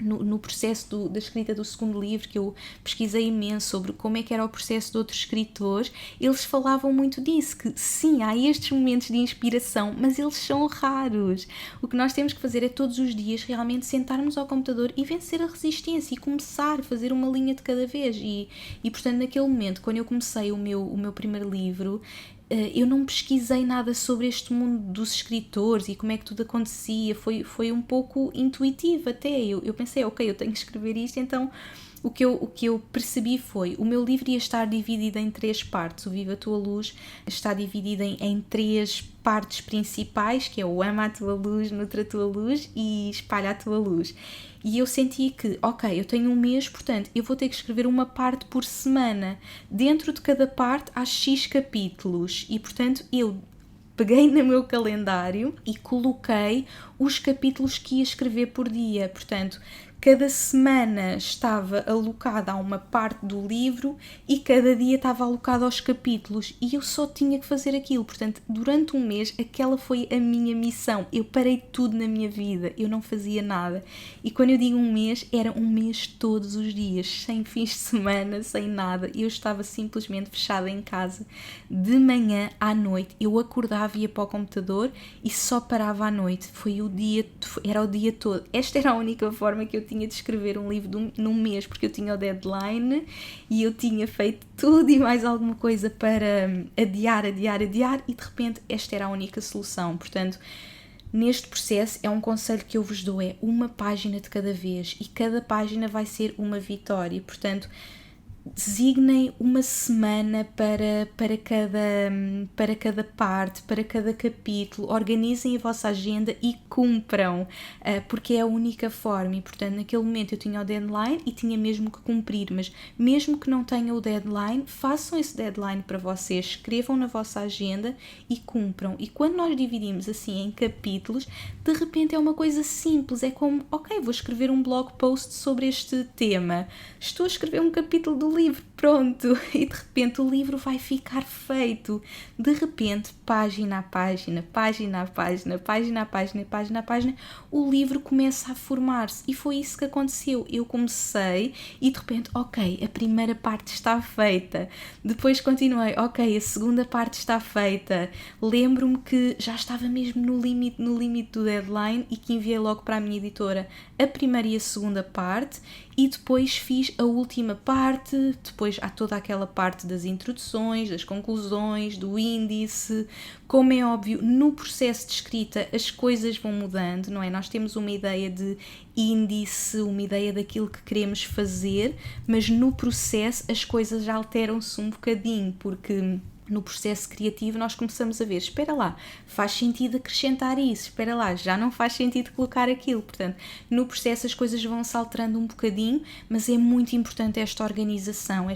Speaker 1: no processo da escrita do segundo livro, que eu pesquisei imenso sobre como é que era o processo de outros escritores, eles falavam muito disso, que sim, há estes momentos de inspiração, mas eles são raros. O que nós temos que fazer é todos os dias realmente sentarmos ao computador e vencer a resistência e começar a fazer uma linha de cada vez. E portanto, naquele momento, quando eu comecei o meu primeiro livro, eu não pesquisei nada sobre este mundo dos escritores e como é que tudo acontecia, foi um pouco intuitivo até. Eu pensei, ok, eu tenho que escrever isto, então o que eu percebi foi, o meu livro ia estar dividido em 3 partes. O Viva a Tua Luz está dividido em 3 partes principais, que é o Ama a Tua Luz, Nutra a Tua Luz e Espalha a Tua Luz. E eu senti que, ok, eu tenho um mês, portanto, eu vou ter que escrever uma parte por semana. Dentro de cada parte há X capítulos e, portanto, eu peguei no meu calendário e coloquei os capítulos que ia escrever por dia. Portanto, cada semana estava alocada a uma parte do livro e cada dia estava alocado aos capítulos, e eu só tinha que fazer aquilo. Portanto, durante um mês aquela foi a minha missão. Eu parei tudo na minha vida, eu não fazia nada, e quando eu digo um mês, era um mês todos os dias, sem fins de semana, sem nada. Eu estava simplesmente fechada em casa de manhã à noite. Eu acordava, ia para o computador e só parava à noite. Era o dia todo. Esta era a única forma que eu tinha de escrever um livro num mês, porque eu tinha o deadline e eu tinha feito tudo e mais alguma coisa para adiar, e de repente esta era a única solução. Portanto, neste processo é um conselho que eu vos dou, é uma página de cada vez, e cada página vai ser uma vitória. Portanto, designem uma semana para cada parte, para cada capítulo, organizem a vossa agenda e cumpram, porque é a única forma. E portanto naquele momento eu tinha o deadline e tinha mesmo que cumprir, mas mesmo que não tenham o deadline, façam esse deadline para vocês, escrevam na vossa agenda e cumpram. E quando nós dividimos assim em capítulos, de repente é uma coisa simples, é como, ok, vou escrever um blog post sobre este tema, estou a escrever um capítulo do livro, pronto, e de repente o livro vai ficar feito. De repente, página a página, página a página, página a página, página a página, o livro começa a formar-se. E foi isso que aconteceu. Eu comecei e de repente, ok, a primeira parte está feita. Depois continuei, ok, a segunda parte está feita. Lembro-me que já estava mesmo no limite do deadline e que enviei logo para a minha editora a primeira e a segunda parte e depois fiz a última parte. Depois há toda aquela parte das introduções, das conclusões, do índice. Como é óbvio, no processo de escrita as coisas vão mudando, não é? Nós temos uma ideia de índice, uma ideia daquilo que queremos fazer, mas no processo as coisas alteram-se um bocadinho, porque no processo criativo nós começamos a ver, espera lá, faz sentido acrescentar isso, espera lá, já não faz sentido colocar aquilo. Portanto, no processo as coisas vão-se alterando um bocadinho, mas é muito importante esta organização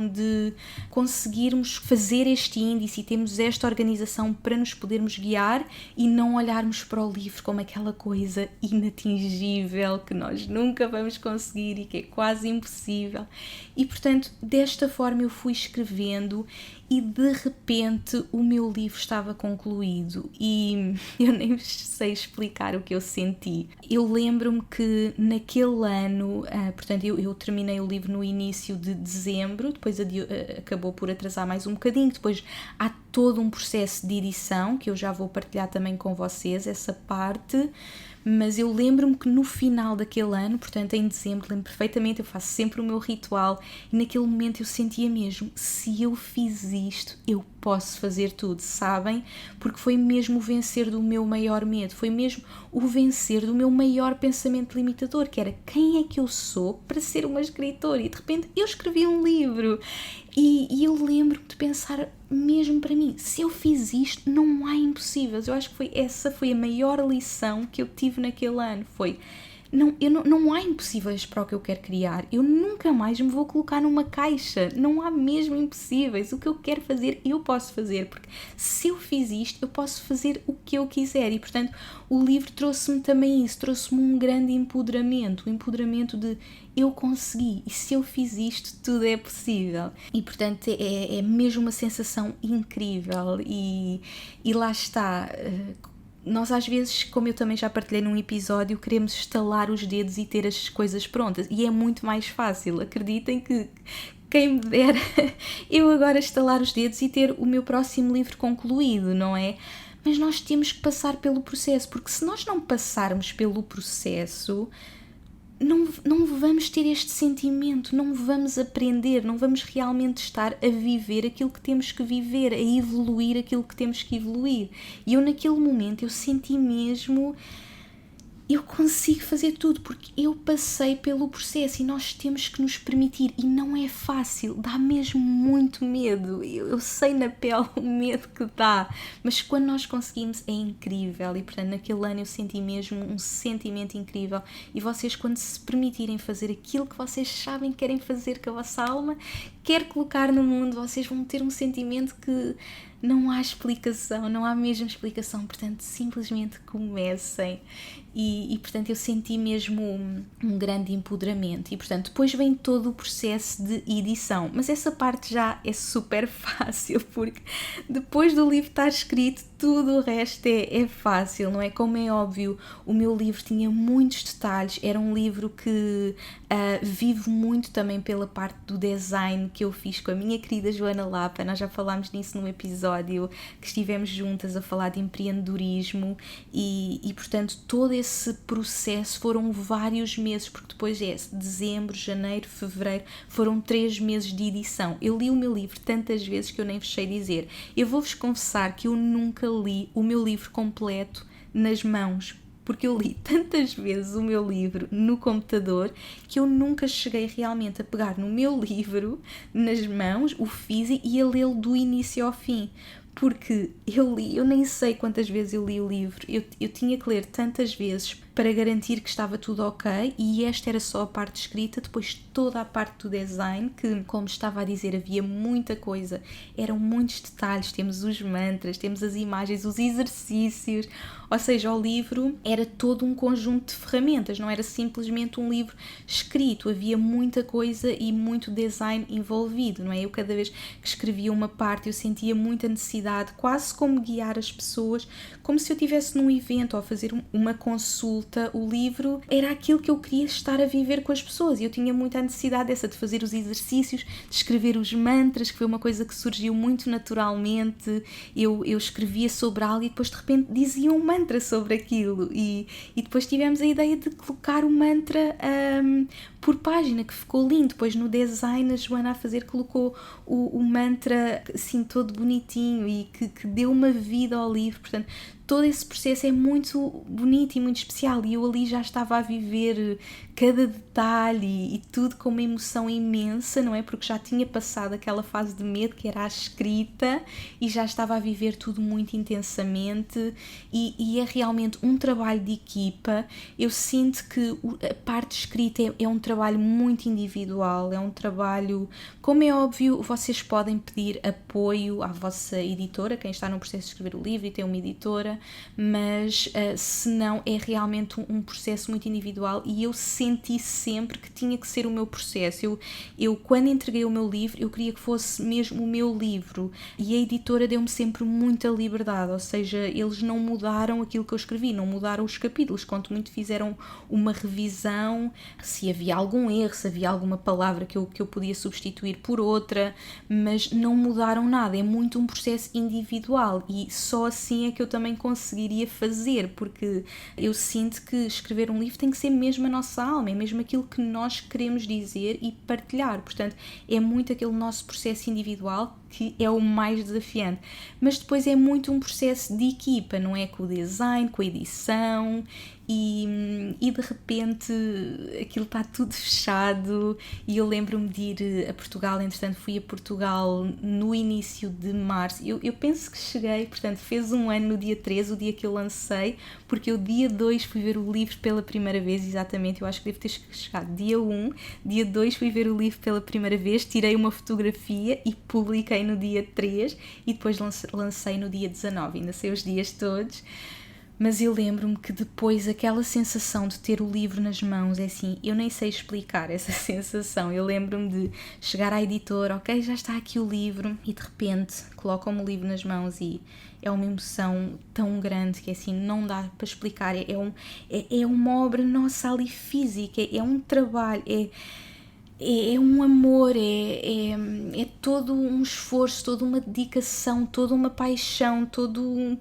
Speaker 1: de conseguirmos fazer este índice e termos esta organização para nos podermos guiar e não olharmos para o livro como aquela coisa inatingível que nós nunca vamos conseguir e que é quase impossível. E portanto, desta forma eu fui escrevendo e de repente o meu livro estava concluído e eu nem sei explicar o que eu senti. Eu lembro-me que naquele ano, portanto eu terminei o livro no início de dezembro, depois acabou por atrasar mais um bocadinho, depois há todo um processo de edição que eu já vou partilhar também com vocês, essa parte. Mas eu lembro-me que no final daquele ano, portanto em dezembro, lembro perfeitamente, eu faço sempre o meu ritual e naquele momento eu sentia mesmo, se eu fiz isto, eu posso fazer tudo, sabem? Porque foi mesmo o vencer do meu maior medo, foi mesmo o vencer do meu maior pensamento limitador, que era quem é que eu sou para ser uma escritora? E de repente eu escrevi um livro e eu lembro-me de pensar mesmo para mim, se eu fiz isto, não há impossíveis. Eu acho que essa foi a maior lição que eu tive naquele ano, foi não há impossíveis para o que eu quero criar, eu nunca mais me vou colocar numa caixa, não há mesmo impossíveis, o que eu quero fazer eu posso fazer, porque se eu fiz isto eu posso fazer o que eu quiser. E portanto o livro trouxe-me também isso, trouxe-me um grande empoderamento, o empoderamento de eu consegui e se eu fiz isto tudo é possível. E portanto é mesmo uma sensação incrível e lá está. Nós às vezes, como eu também já partilhei num episódio, queremos estalar os dedos e ter as coisas prontas e é muito mais fácil, acreditem que quem me dera eu agora estalar os dedos e ter o meu próximo livro concluído, não é? Mas nós temos que passar pelo processo, porque se nós não passarmos pelo processo, não vamos ter este sentimento, não vamos aprender, não vamos realmente estar a viver aquilo que temos que viver, a evoluir aquilo que temos que evoluir. E eu naquele momento eu senti mesmo, eu consigo fazer tudo porque eu passei pelo processo e nós temos que nos permitir, e não é fácil, dá mesmo muito medo, eu sei na pele o medo que dá, mas quando nós conseguimos é incrível. E portanto naquele ano eu senti mesmo um sentimento incrível e vocês, quando se permitirem fazer aquilo que vocês sabem que querem fazer, que a vossa alma quer colocar no mundo, vocês vão ter um sentimento que não há explicação, não há mesmo explicação, portanto simplesmente comecem. E portanto eu senti mesmo um grande empoderamento e portanto depois vem todo o processo de edição, mas essa parte já é super fácil porque depois do livro estar escrito tudo o resto é fácil, não é? Como é óbvio, o meu livro tinha muitos detalhes, era um livro que vive muito também pela parte do design que eu fiz com a minha querida Joana Lapa. Nós já falámos nisso num episódio que estivemos juntas a falar de empreendedorismo e portanto todo esse processo foram vários meses, porque depois dezembro, janeiro, fevereiro, foram 3 meses de edição. Eu li o meu livro tantas vezes que eu nem vos sei dizer. Eu vou-vos confessar que eu nunca li o meu livro completo nas mãos. porque eu li tantas vezes o meu livro no computador que eu nunca cheguei realmente a pegar no meu livro nas mãos, o físico, e a lê-lo do início ao fim. Porque eu nem sei quantas vezes eu li o livro, eu tinha que ler tantas vezes para garantir que estava tudo ok, e esta era só a parte escrita. Depois toda a parte do design, que, como estava a dizer, havia muita coisa, eram muitos detalhes, temos os mantras, temos as imagens, os exercícios, ou seja, o livro era todo um conjunto de ferramentas, não era simplesmente um livro escrito, havia muita coisa e muito design envolvido, não é? Eu cada vez que escrevia uma parte eu sentia muita necessidade, quase como guiar as pessoas, como se eu estivesse num evento ou a fazer uma consulta. O livro era aquilo que eu queria estar a viver com as pessoas e eu tinha muita necessidade dessa, de fazer os exercícios, de escrever os mantras, que foi uma coisa que surgiu muito naturalmente. Eu escrevia sobre algo e depois de repente dizia um mantra sobre aquilo, e depois tivemos a ideia de colocar o mantra por página, que ficou lindo. Depois no design a Joana a fazer colocou o mantra assim todo bonitinho e que deu uma vida ao livro. Portanto, todo esse processo é muito bonito e muito especial, e eu ali já estava a viver cada detalhe e tudo com uma emoção imensa, não é? Porque já tinha passado aquela fase de medo que era a escrita e já estava a viver tudo muito intensamente, e é realmente um trabalho de equipa. Eu sinto que a parte escrita é um trabalho muito individual, é um trabalho, como é óbvio, vocês podem pedir apoio à vossa editora, quem está no processo de escrever o livro e tem uma editora, mas se não, é realmente um processo muito individual, e eu senti sempre que tinha que ser o meu processo. Eu quando entreguei o meu livro, eu queria que fosse mesmo o meu livro, e a editora deu-me sempre muita liberdade, ou seja, eles não mudaram aquilo que eu escrevi, não mudaram os capítulos, quanto muito fizeram uma revisão, se havia algum erro, se havia alguma palavra que eu podia substituir por outra, mas não mudaram nada. É muito um processo individual, e só assim é que eu também conseguiria fazer, porque eu sinto que escrever um livro tem que ser mesmo a nossa alma, é mesmo aquilo que nós queremos dizer e partilhar. Portanto, é muito aquele nosso processo individual que é o mais desafiante, mas depois é muito um processo de equipa, não é? Com o design, com a edição, e de repente aquilo está tudo fechado. E eu lembro-me de ir a Portugal. Entretanto fui a Portugal no início de março, eu penso que cheguei, portanto fez um ano no dia 13, o dia que eu lancei, porque eu dia 2 fui ver o livro pela primeira vez, exatamente, eu acho que devo ter chegado dia 1, dia 2 fui ver o livro pela primeira vez, tirei uma fotografia e publiquei no dia 3, e depois lancei no dia 19, ainda sei os dias todos. Mas eu lembro-me que depois aquela sensação de ter o livro nas mãos, é assim, eu nem sei explicar essa sensação. Eu lembro-me de chegar à editora, ok, já está aqui o livro, e de repente colocam-me o livro nas mãos e é uma emoção tão grande que assim não dá para explicar. É uma obra nossa ali física, é um trabalho, é um amor, é todo um esforço, toda uma dedicação, toda uma paixão,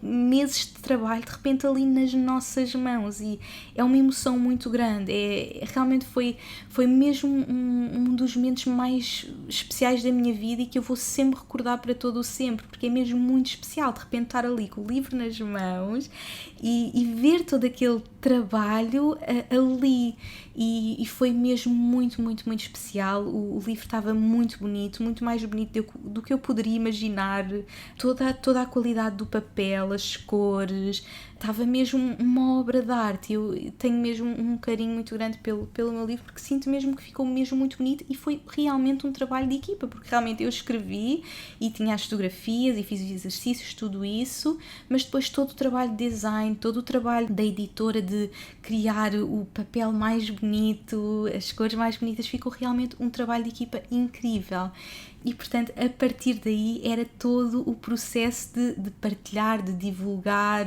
Speaker 1: meses de trabalho de repente ali nas nossas mãos, e é uma emoção muito grande. Realmente foi mesmo um dos momentos mais especiais da minha vida, e que eu vou sempre recordar para todo o sempre, porque é mesmo muito especial de repente estar ali com o livro nas mãos e ver todo aquele trabalho ali, e foi mesmo muito, muito, muito especial. O livro estava muito bonito, muito mais bonito do que eu poderia imaginar, toda a qualidade do papel, as cores, estava mesmo uma obra de arte. Eu tenho mesmo um carinho muito grande pelo meu livro, porque sinto mesmo que ficou mesmo muito bonito, e foi realmente um trabalho de equipa, porque realmente eu escrevi e tinha as fotografias e fiz os exercícios, tudo isso, mas depois todo o trabalho de design, todo o trabalho da editora de criar o papel mais bonito, as cores mais bonitas, ficou realmente um trabalho de equipa incrível. E portanto, a partir daí era todo o processo de partilhar, de divulgar,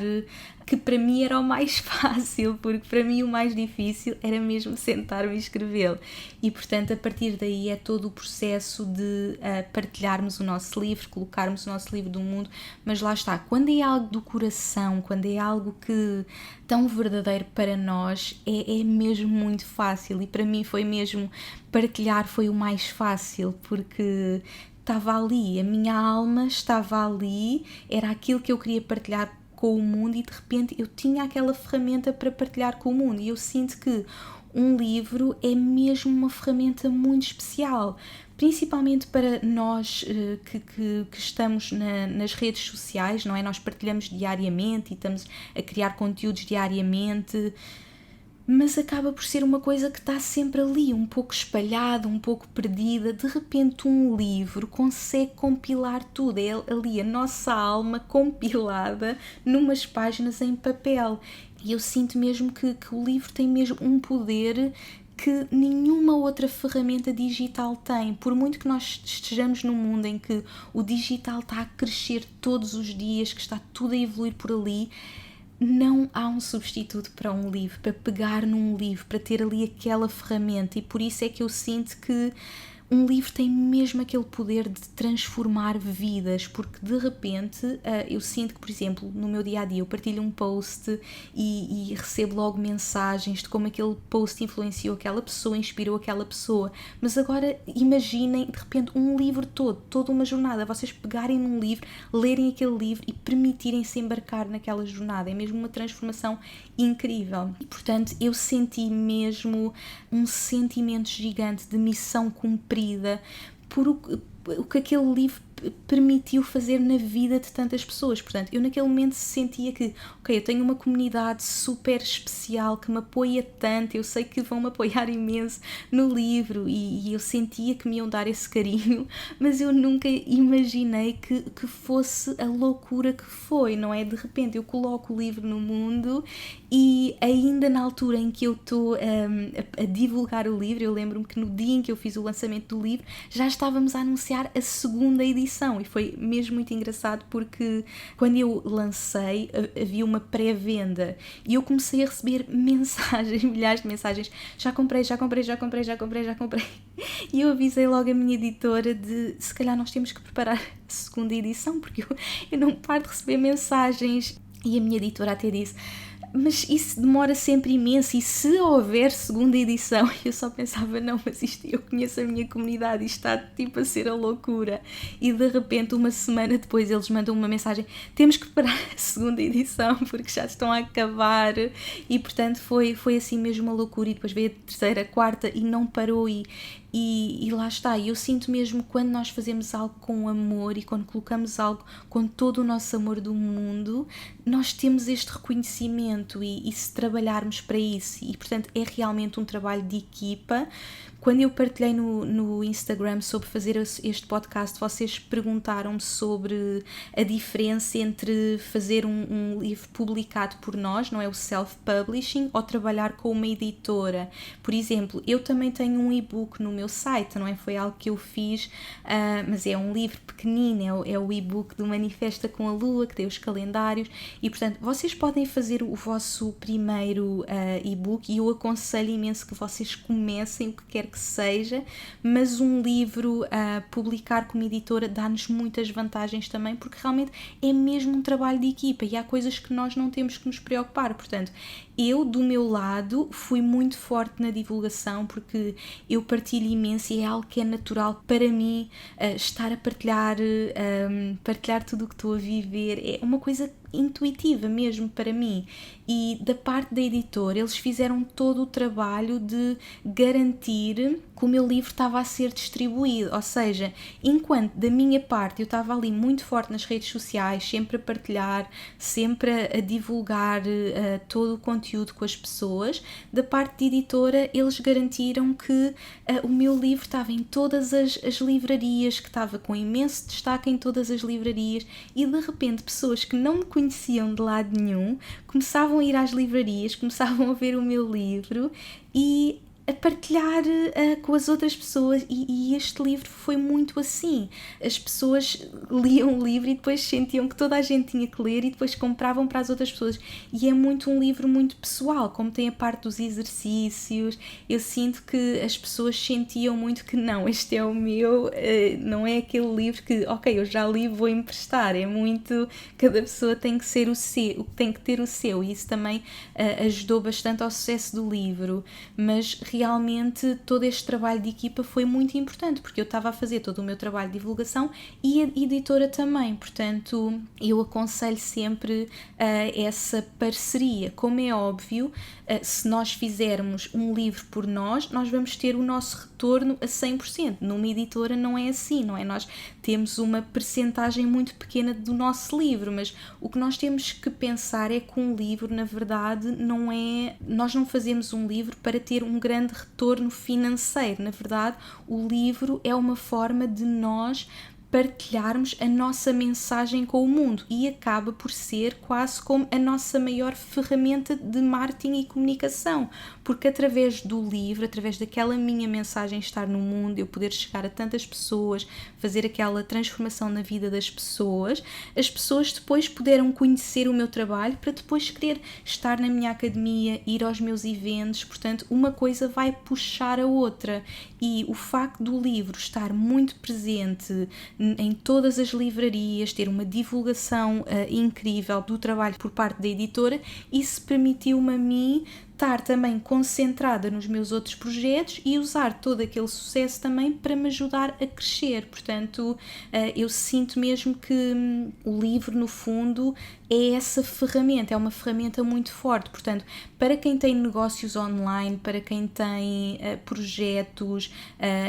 Speaker 1: que para mim era o mais fácil, porque para mim o mais difícil era mesmo sentar-me e escrevê-lo. E portanto, a partir daí é todo o processo de partilharmos o nosso livro, colocarmos o nosso livro do mundo. Mas lá está, quando é algo do coração, quando é algo que tão verdadeiro para nós, é mesmo muito fácil. E para mim foi mesmo, partilhar foi o mais fácil, porque estava ali, a minha alma estava ali, era aquilo que eu queria partilhar com o mundo e de repente eu tinha aquela ferramenta para partilhar com o mundo. E eu sinto que um livro é mesmo uma ferramenta muito especial, principalmente para nós que estamos nas redes sociais, não é? Nós partilhamos diariamente e estamos a criar conteúdos diariamente, mas acaba por ser uma coisa que está sempre ali, um pouco espalhada, um pouco perdida. De repente um livro consegue compilar tudo, é ali a nossa alma compilada numas páginas em papel. E eu sinto mesmo que o livro tem mesmo um poder que nenhuma outra ferramenta digital tem. Por muito que nós estejamos num mundo em que o digital está a crescer todos os dias, que está tudo a evoluir por ali, não há um substituto para um livro, para pegar num livro, para ter ali aquela ferramenta. E por isso é que eu sinto que um livro tem mesmo aquele poder de transformar vidas, porque de repente eu sinto que, por exemplo, no meu dia a dia eu partilho um post e recebo logo mensagens de como aquele post influenciou aquela pessoa, inspirou aquela pessoa. Mas agora imaginem de repente um livro toda uma jornada, vocês pegarem num livro, lerem aquele livro e permitirem-se embarcar naquela jornada. É mesmo uma transformação incrível. E portanto eu senti mesmo um sentimento gigante de missão cumprida por o que aquele livro permitiu fazer na vida de tantas pessoas. Portanto, eu naquele momento sentia que, ok, eu tenho uma comunidade super especial que me apoia tanto, eu sei que vão me apoiar imenso no livro e eu sentia que me iam dar esse carinho, mas eu nunca imaginei que fosse a loucura que foi, não é? De repente eu coloco o livro no mundo e ainda na altura em que eu estou a divulgar o livro, eu lembro-me que no dia em que eu fiz o lançamento do livro já estávamos a anunciar a segunda edição e foi mesmo muito engraçado porque quando eu lancei havia uma pré-venda e eu comecei a receber mensagens, milhares de mensagens, já comprei e eu avisei logo a minha editora de se calhar nós temos que preparar a segunda edição porque eu não paro de receber mensagens e a minha editora até disse: mas isso demora sempre imenso e se houver segunda edição? Eu só pensava, não, mas isto, eu conheço a minha comunidade, isto está tipo a ser a loucura. E de repente uma semana depois eles mandam uma mensagem: temos que parar a segunda edição porque já estão a acabar. E portanto foi assim mesmo uma loucura. E depois veio a terceira, a quarta e não parou. E lá está, eu sinto mesmo quando nós fazemos algo com amor e quando colocamos algo com todo o nosso amor do mundo, nós temos este reconhecimento e se trabalharmos para isso, e portanto é realmente um trabalho de equipa. Quando eu partilhei no Instagram sobre fazer este podcast, vocês perguntaram-me sobre a diferença entre fazer um livro publicado por nós, não é, o self-publishing, ou trabalhar com uma editora. Por exemplo, eu também tenho um e-book no meu site, não é? Foi algo que eu fiz, mas é um livro pequenino, é o e-book do Manifesta com a Lua, que tem os calendários, e portanto vocês podem fazer o vosso primeiro e-book e eu aconselho imenso que vocês comecem o que quer que seja, mas um livro publicar como editora dá-nos muitas vantagens também, porque realmente é mesmo um trabalho de equipa e há coisas que nós não temos que nos preocupar. Portanto, eu do meu lado fui muito forte na divulgação porque eu partilho imenso e é algo que é natural para mim, estar a partilhar tudo o que estou a viver, é uma coisa intuitiva mesmo para mim. E da parte da editora eles fizeram todo o trabalho de garantir que o meu livro estava a ser distribuído, ou seja, enquanto da minha parte eu estava ali muito forte nas redes sociais, sempre a partilhar, sempre a divulgar todo o conteúdo com as pessoas, da parte de editora eles garantiram que o meu livro estava em todas as livrarias, que estava com imenso destaque em todas as livrarias, e de repente pessoas que não me conheciam de lado nenhum começavam a ir às livrarias, começavam a ver o meu livro e a partilhar com as outras pessoas, e este livro foi muito assim. As pessoas liam o livro e depois sentiam que toda a gente tinha que ler e depois compravam para as outras pessoas, e é muito um livro muito pessoal, como tem a parte dos exercícios. Eu sinto que as pessoas sentiam muito que não, este é o meu, não é aquele livro que, ok, eu já li, vou emprestar. É muito, cada pessoa tem que ser o seu, tem que ter o seu, e isso também ajudou bastante ao sucesso do livro. Mas realmente todo este trabalho de equipa foi muito importante, porque eu estava a fazer todo o meu trabalho de divulgação e a editora também, portanto eu aconselho sempre essa parceria. Como é óbvio, se nós fizermos um livro por nós vamos ter o nosso retorno a 100%. Numa editora não é assim, não é? Nós temos uma percentagem muito pequena do nosso livro, mas o que nós temos que pensar é que um livro, na verdade, não é... Nós não fazemos um livro para ter um grande retorno financeiro. Na verdade, o livro é uma forma de nós partilharmos a nossa mensagem com o mundo e acaba por ser quase como a nossa maior ferramenta de marketing e comunicação, porque através do livro, através daquela minha mensagem estar no mundo, eu poder chegar a tantas pessoas, fazer aquela transformação na vida das pessoas, as pessoas depois puderam conhecer o meu trabalho para depois querer estar na minha academia, ir aos meus eventos, portanto uma coisa vai puxar a outra e o facto do livro estar muito presente em todas as livrarias, ter uma divulgação incrível do trabalho por parte da editora, isso permitiu-me a mim estar também concentrada nos meus outros projetos e usar todo aquele sucesso também para me ajudar a crescer. Portanto, eu sinto mesmo que o livro, no fundo, é essa ferramenta, é uma ferramenta muito forte. Portanto, para quem tem negócios online, para quem tem projetos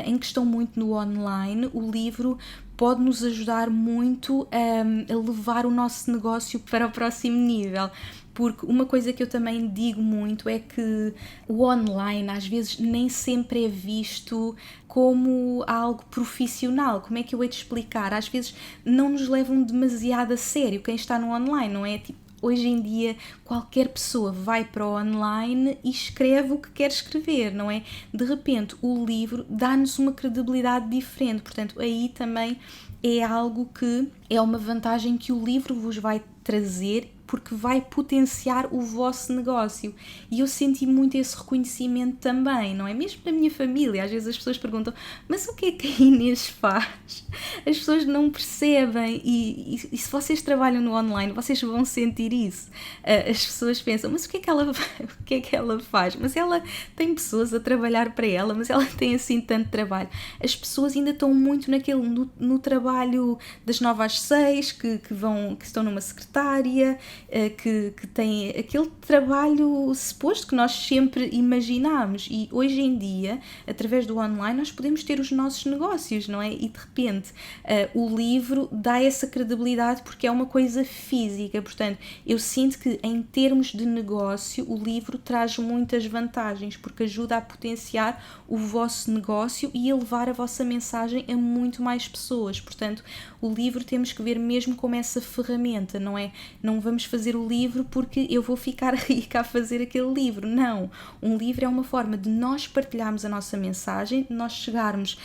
Speaker 1: em que estão muito no online, o livro pode nos ajudar muito a levar o nosso negócio para o próximo nível. Porque uma coisa que eu também digo muito é que o online às vezes nem sempre é visto como algo profissional. Como é que eu hei de explicar? Às vezes não nos levam demasiado a sério quem está no online, não é? Tipo, hoje em dia qualquer pessoa vai para o online e escreve o que quer escrever, não é? De repente o livro dá-nos uma credibilidade diferente, portanto aí também é algo que é uma vantagem que o livro vos vai trazer, porque vai potenciar o vosso negócio. E eu senti muito esse reconhecimento também, não é? Mesmo na minha família, às vezes as pessoas perguntam, mas o que é que a Inês faz? As pessoas não percebem e se vocês trabalham no online, vocês vão sentir isso. As pessoas pensam, mas o que é que ela faz? Mas ela tem pessoas a trabalhar para ela, mas ela tem assim tanto trabalho. As pessoas ainda estão muito no trabalho das 9 às 6, que estão numa secretária, que têm aquele trabalho suposto que nós sempre imaginámos, e hoje em dia, através do online, nós podemos ter os nossos negócios, não é? E de repente o livro dá essa credibilidade porque é uma coisa física. Portanto, eu sinto que em termos de negócio o livro traz muitas vantagens, porque ajuda a potenciar o vosso negócio e a levar a vossa mensagem a muito mais pessoas. Portanto, o livro temos que ver mesmo como essa ferramenta, não é? Não vamos fazer o livro porque eu vou ficar rica a fazer aquele livro. Não. Um livro é uma forma de nós partilharmos a nossa mensagem, de nós chegarmos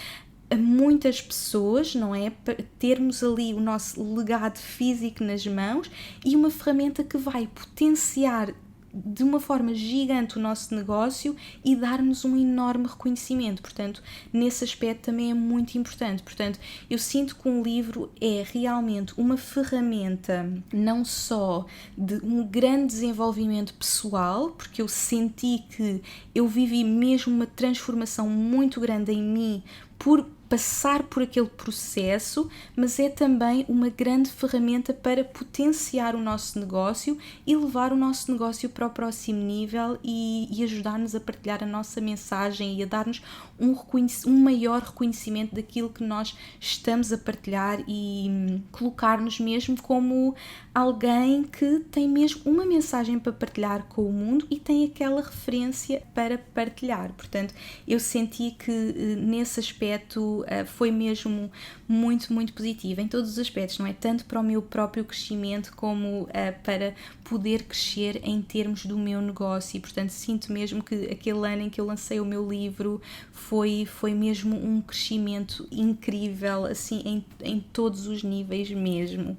Speaker 1: a muitas pessoas, não é? Para termos ali o nosso legado físico nas mãos e uma ferramenta que vai potenciar de uma forma gigante o nosso negócio e dar-nos um enorme reconhecimento. Portanto, nesse aspecto também é muito importante. Portanto, eu sinto que um livro é realmente uma ferramenta não só de um grande desenvolvimento pessoal, porque eu senti que eu vivi mesmo uma transformação muito grande em mim por passar por aquele processo, mas é também uma grande ferramenta para potenciar o nosso negócio e levar o nosso negócio para o próximo nível e ajudar-nos a partilhar a nossa mensagem e a dar-nos um maior reconhecimento daquilo que nós estamos a partilhar e colocar-nos mesmo como alguém que tem mesmo uma mensagem para partilhar com o mundo e tem aquela referência para partilhar. Portanto, eu senti que nesse aspecto foi mesmo muito, muito positivo em todos os aspectos, não é? Tanto para o meu próprio crescimento como para poder crescer em termos do meu negócio. E, portanto, sinto mesmo que aquele ano em que eu lancei o meu livro foi mesmo um crescimento incrível, assim, em todos os níveis mesmo.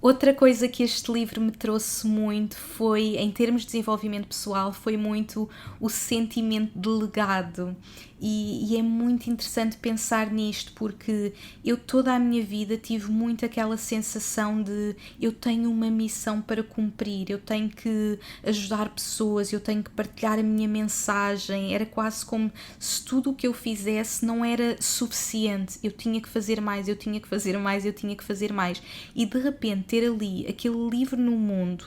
Speaker 1: Outra coisa que que este livro me trouxe muito foi, em termos de desenvolvimento pessoal, foi muito o sentimento de legado. E é muito interessante pensar nisto, porque eu toda a minha vida tive muito aquela sensação de eu tenho uma missão para cumprir, eu tenho que ajudar pessoas, eu tenho que partilhar a minha mensagem. Era quase como se tudo o que eu fizesse não era suficiente, eu tinha que fazer mais, eu tinha que fazer mais, eu tinha que fazer mais. E de repente ter ali aquele livro no mundo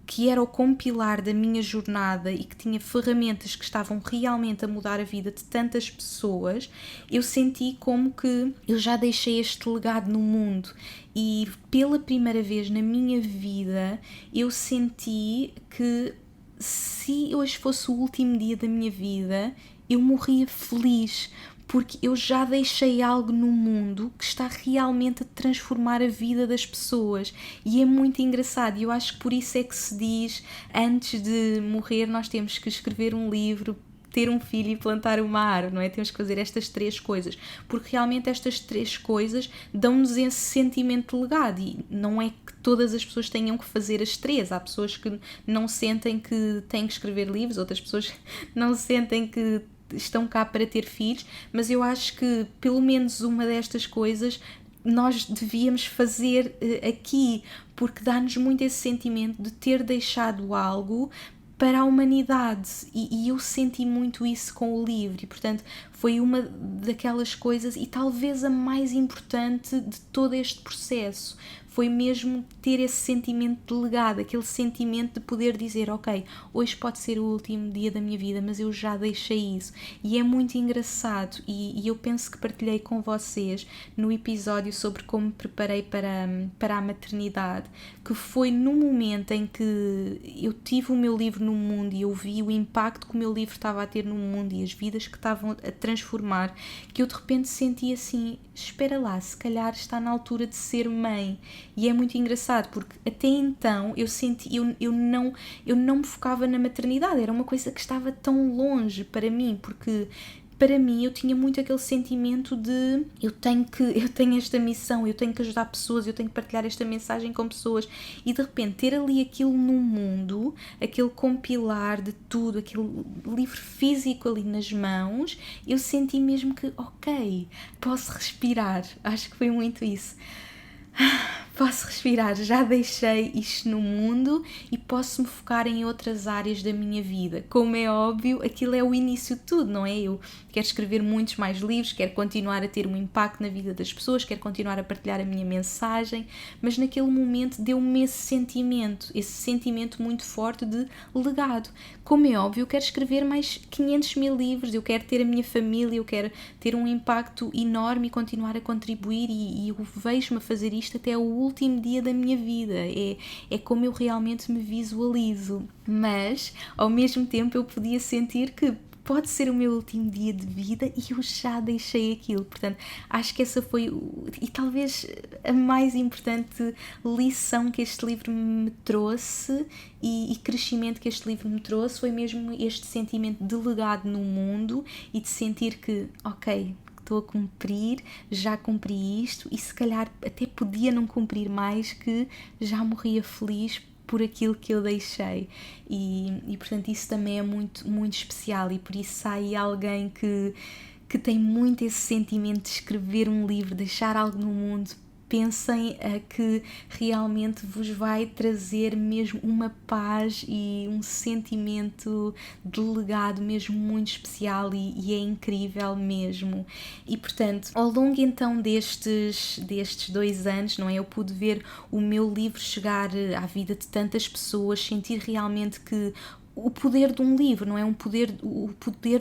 Speaker 1: que era o compilar da minha jornada e que tinha ferramentas que estavam realmente a mudar a vida de tantas pessoas, eu senti como que eu já deixei este legado no mundo. E pela primeira vez na minha vida eu senti que se hoje fosse o último dia da minha vida, eu morria feliz, porque eu já deixei algo no mundo que está realmente a transformar a vida das pessoas. E é muito engraçado, e eu acho que por isso é que se diz, antes de morrer nós temos que escrever um livro, ter um filho e plantar uma árvore, não é? Temos que fazer estas 3 coisas, porque realmente estas 3 coisas dão-nos esse sentimento de legado, e não é que todas as pessoas tenham que fazer as 3, há pessoas que não sentem que têm que escrever livros, outras pessoas não sentem que estão cá para ter filhos, mas eu acho que pelo menos uma destas coisas nós devíamos fazer aqui, porque dá-nos muito esse sentimento de ter deixado algo para a humanidade, e eu senti muito isso com o livro, e portanto foi uma daquelas coisas, e talvez a mais importante de todo este processo, foi mesmo ter esse sentimento de legado, aquele sentimento de poder dizer, ok, hoje pode ser o último dia da minha vida, mas eu já deixei isso. E é muito engraçado, e eu penso que partilhei com vocês no episódio sobre como me preparei para a maternidade, que foi no momento em que eu tive o meu livro no mundo e eu vi o impacto que o meu livro estava a ter no mundo e as vidas que estavam a transformar, que eu de repente senti assim, espera lá, se calhar está na altura de ser mãe. E é muito engraçado, porque até então eu senti, eu não me focava na maternidade, era uma coisa que estava tão longe para mim, porque para mim eu tinha muito aquele sentimento de eu tenho esta missão, eu tenho que ajudar pessoas, eu tenho que partilhar esta mensagem com pessoas, e de repente ter ali aquilo no mundo, aquele compilar de tudo, aquele livro físico ali nas mãos, eu senti mesmo que ok, posso respirar. Acho que foi muito isso. Posso respirar, já deixei isto no mundo e posso me focar em outras áreas da minha vida. Como é óbvio, aquilo é o início de tudo, não é? Eu quero escrever muitos mais livros, quero continuar a ter um impacto na vida das pessoas, quero continuar a partilhar a minha mensagem, mas naquele momento deu-me esse sentimento muito forte de legado. Como é óbvio, eu quero escrever mais 500.000 livros, eu quero ter a minha família, eu quero ter um impacto enorme e continuar a contribuir, e eu vejo-me a fazer isto até o último dia da minha vida. É como eu realmente me visualizo, mas ao mesmo tempo eu podia sentir que pode ser o meu último dia de vida e eu já deixei aquilo. Portanto, acho que essa foi e talvez a mais importante lição que este livro me trouxe, e crescimento que este livro me trouxe, foi mesmo este sentimento de legado no mundo e de sentir que, ok, estou a cumprir, já cumpri isto, e se calhar até podia não cumprir mais, que já morria feliz por aquilo que eu deixei, e portanto isso também é muito, muito especial, e por isso há aí alguém que tem muito esse sentimento de escrever um livro, deixar algo no mundo. Pensem que realmente vos vai trazer mesmo uma paz e um sentimento de legado mesmo muito especial, e é incrível mesmo. E portanto, ao longo então destes 2 anos, não é? Eu pude ver o meu livro chegar à vida de tantas pessoas, sentir realmente que o poder de um livro, não é? O poder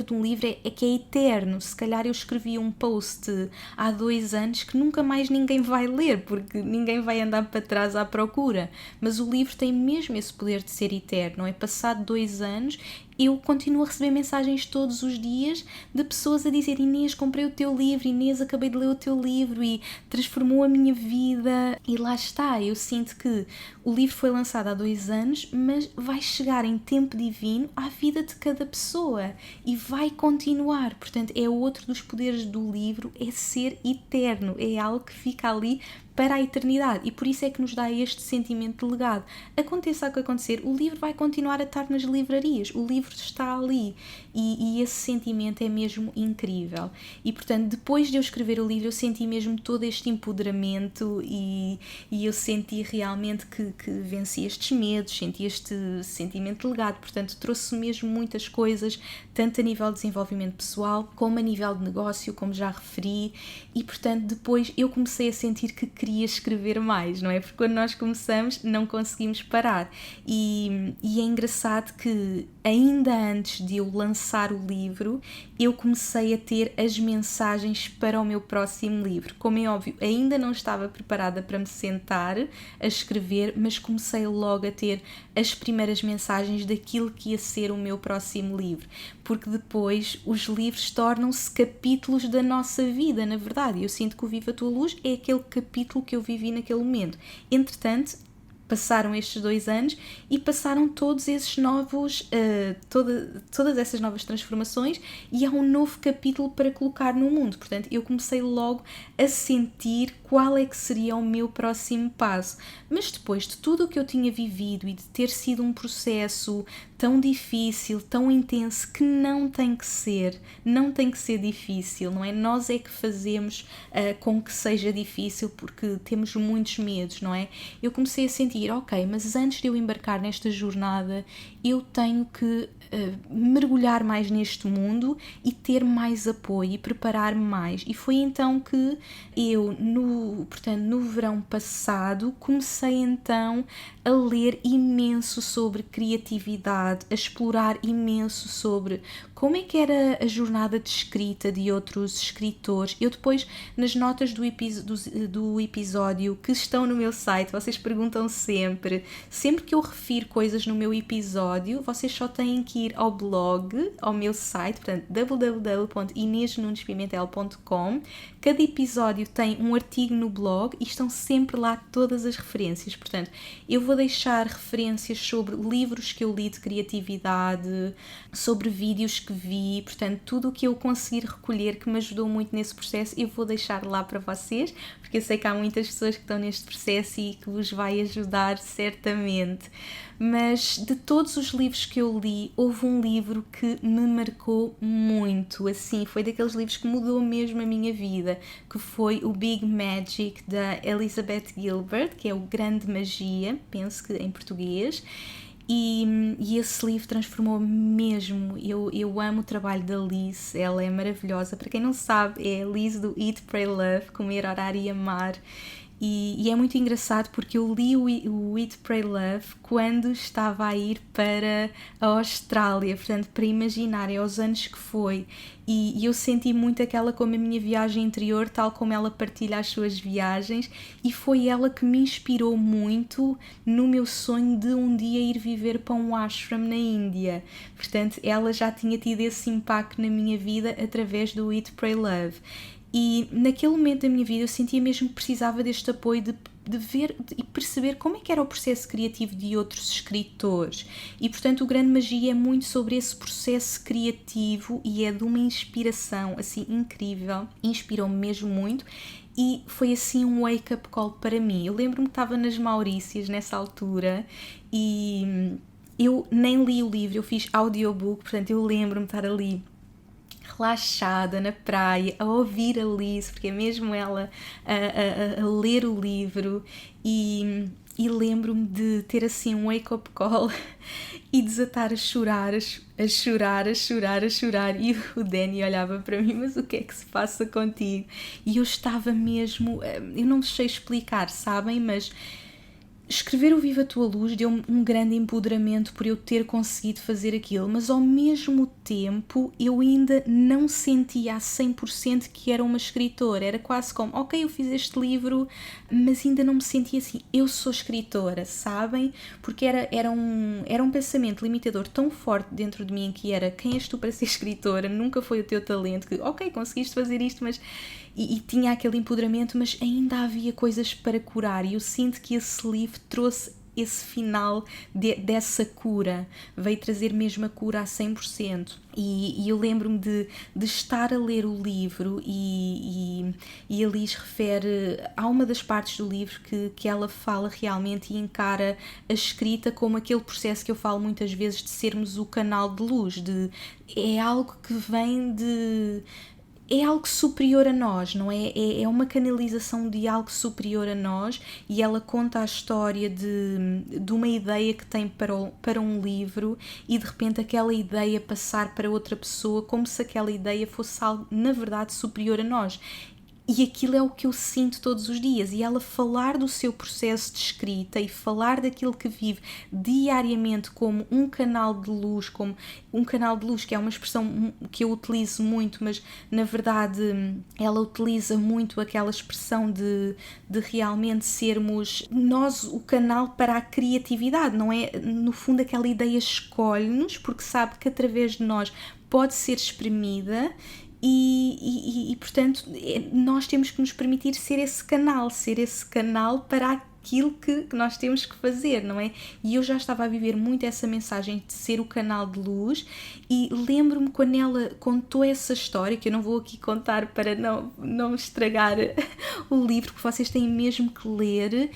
Speaker 1: de um livro é que é eterno. Se calhar eu escrevi um post há 2 anos que nunca mais ninguém vai ler, porque ninguém vai andar para trás à procura. Mas o livro tem mesmo esse poder de ser eterno, não é? Passado 2 anos, eu continuo a receber mensagens todos os dias de pessoas a dizer: Inês, comprei o teu livro, Inês, acabei de ler o teu livro e transformou a minha vida. E lá está, eu sinto que o livro foi lançado há 2 anos, mas vai chegar em tempo divino à vida de cada pessoa e vai continuar. Portanto, é outro dos poderes do livro, é ser eterno, é algo que fica ali para a eternidade, e por isso é que nos dá este sentimento de legado. Aconteça o que acontecer, o livro vai continuar a estar nas livrarias, o livro está ali, e esse sentimento é mesmo incrível. E portanto, depois de eu escrever o livro, eu senti mesmo todo este empoderamento, e eu senti realmente que venci estes medos, senti este sentimento de legado. Portanto, trouxe mesmo muitas coisas, tanto a nível de desenvolvimento pessoal, como a nível de negócio, como já referi, e portanto depois eu comecei a sentir que queria escrever mais, não é? Porque quando nós começamos não conseguimos parar, e é engraçado que ainda antes de eu lançar o livro, eu comecei a ter as mensagens para o meu próximo livro. Como é óbvio, ainda não estava preparada para me sentar a escrever, mas comecei logo a ter as primeiras mensagens daquilo que ia ser o meu próximo livro, porque depois os livros tornam-se capítulos da nossa vida, na verdade. Eu sinto que o Viva a Tua Luz é aquele capítulo que eu vivi naquele momento. Entretanto, passaram estes 2 anos e passaram todos esses novos, todas essas novas transformações, e há um novo capítulo para colocar no mundo. Portanto, eu comecei logo a sentir qual é que seria o meu próximo passo. Mas depois de tudo o que eu tinha vivido e de ter sido um processo tão difícil, tão intenso, que não tem que ser difícil, não é? Nós é que fazemos com que seja difícil, porque temos muitos medos, não é? Eu comecei a sentir, ok, mas antes de eu embarcar nesta jornada, eu tenho que mergulhar mais neste mundo e ter mais apoio e preparar-me mais. E foi então que eu, no verão passado, comecei então a ler imenso sobre criatividade, a explorar imenso sobre como é que era a jornada de escrita de outros escritores. Eu depois, nas notas do episódio que estão no meu site, vocês perguntam sempre que eu refiro coisas no meu episódio, vocês só têm que ir ao blog, ao meu site, portanto www.inesnunespimentel.com. Cada episódio tem um artigo no blog e estão sempre lá todas as referências. Portanto, eu vou deixar referências sobre livros que eu li de criatividade, sobre vídeos que vi, portanto, tudo o que eu conseguir recolher que me ajudou muito nesse processo, eu vou deixar lá para vocês, porque eu sei que há muitas pessoas que estão neste processo e que vos vai ajudar certamente. Mas de todos os livros que eu li, houve um livro que me marcou muito, assim, foi daqueles livros que mudou mesmo a minha vida, que foi o Big Magic, da Elizabeth Gilbert, que é o Grande Magia, penso que em português. E esse livro transformou-me mesmo. Eu amo o trabalho da Liz, ela é maravilhosa. Para quem não sabe, é a Liz do Eat, Pray, Love, Comer, Orar e Amar. E é muito engraçado porque eu li o Eat, Pray, Love quando estava a ir para a Austrália, portanto, para imaginarem aos anos que foi. E eu senti muito aquela como a minha viagem interior, tal como ela partilha as suas viagens, e foi ela que me inspirou muito no meu sonho de um dia ir viver para um ashram na Índia. Portanto, ela já tinha tido esse impacto na minha vida através do Eat, Pray, Love. E naquele momento da minha vida eu sentia mesmo que precisava deste apoio de ver e perceber como é que era o processo criativo de outros escritores. E portanto o Grande Magia é muito sobre esse processo criativo e é de uma inspiração assim incrível, inspirou-me mesmo muito. E foi assim um wake-up call para mim. Eu lembro-me que estava nas Maurícias nessa altura e eu nem li o livro, eu fiz audiobook, portanto eu lembro-me de estar ali relaxada na praia, a ouvir a Liz, porque é mesmo ela a ler o livro, e lembro-me de ter assim um wake-up call e desatar a chorar, e o Danny olhava para mim, mas o que é que se passa contigo? E eu estava mesmo, eu não sei explicar, sabem, mas escrever o Viva a Tua Luz deu-me um grande empoderamento por eu ter conseguido fazer aquilo, mas ao mesmo tempo eu ainda não sentia a 100% que era uma escritora. Era quase como, ok, eu fiz este livro, mas ainda não me sentia assim, eu sou escritora, sabem? Porque era um pensamento limitador tão forte dentro de mim, que era, quem és tu para ser escritora? Nunca foi o teu talento, que ok, conseguiste fazer isto, mas... E tinha aquele empoderamento, mas ainda havia coisas para curar, e eu sinto que esse livro trouxe esse final dessa cura, veio trazer mesmo a cura a 100%. E eu lembro-me de estar a ler o livro e a Liz refere, há uma das partes do livro que ela fala realmente e encara a escrita como aquele processo que eu falo muitas vezes de sermos o canal de luz, é algo que vem é algo superior a nós, não é? É uma canalização de algo superior a nós, e ela conta a história de uma ideia que tem para um livro, e de repente aquela ideia passar para outra pessoa como se aquela ideia fosse algo, na verdade, superior a nós. E aquilo é o que eu sinto todos os dias. E ela falar do seu processo de escrita e falar daquilo que vive diariamente como um canal de luz, que é uma expressão que eu utilizo muito, mas na verdade ela utiliza muito aquela expressão de realmente sermos nós o canal para a criatividade, não é? No fundo, aquela ideia escolhe-nos porque sabe que através de nós pode ser exprimida. E portanto, nós temos que nos permitir ser esse canal para aquilo que nós temos que fazer, não é? E eu já estava a viver muito essa mensagem de ser o canal de luz, e lembro-me quando ela contou essa história, que eu não vou aqui contar para não estragar o livro, que vocês têm mesmo que ler.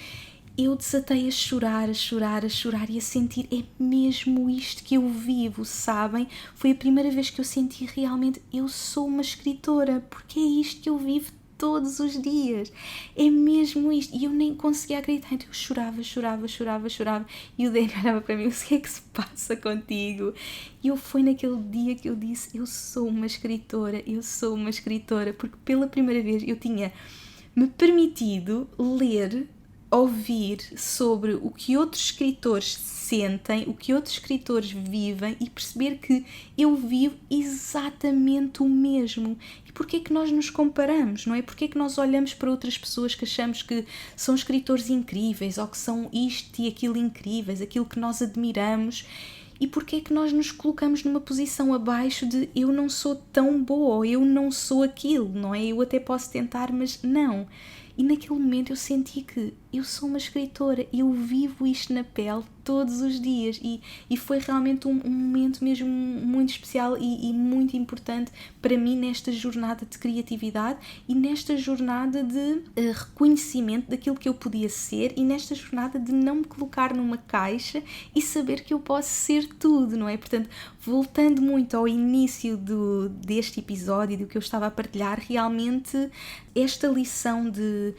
Speaker 1: Eu desatei a chorar e a sentir, é mesmo isto que eu vivo, sabem? Foi a primeira vez que eu senti realmente, eu sou uma escritora, porque é isto que eu vivo todos os dias, é mesmo isto. E eu nem conseguia acreditar, então eu chorava, e o Daniel olhava para mim, o que é que se passa contigo? E foi naquele dia que eu disse, eu sou uma escritora, porque pela primeira vez eu tinha me permitido ouvir sobre o que outros escritores sentem, o que outros escritores vivem, e perceber que eu vivo exatamente o mesmo. E porquê é que nós nos comparamos, não é? Porquê é que nós olhamos para outras pessoas que achamos que são escritores incríveis, ou que são isto e aquilo incríveis, aquilo que nós admiramos, e porquê é que nós nos colocamos numa posição abaixo de eu não sou tão boa, ou eu não sou aquilo, não é? Eu até posso tentar, mas não. E naquele momento eu senti que eu sou uma escritora, eu vivo isto na pele todos os dias, e foi realmente um momento mesmo muito especial e muito importante para mim nesta jornada de criatividade e nesta jornada de reconhecimento daquilo que eu podia ser, e nesta jornada de não me colocar numa caixa e saber que eu posso ser tudo, não é? Portanto, voltando muito ao início deste episódio, do que eu estava a partilhar, realmente esta lição de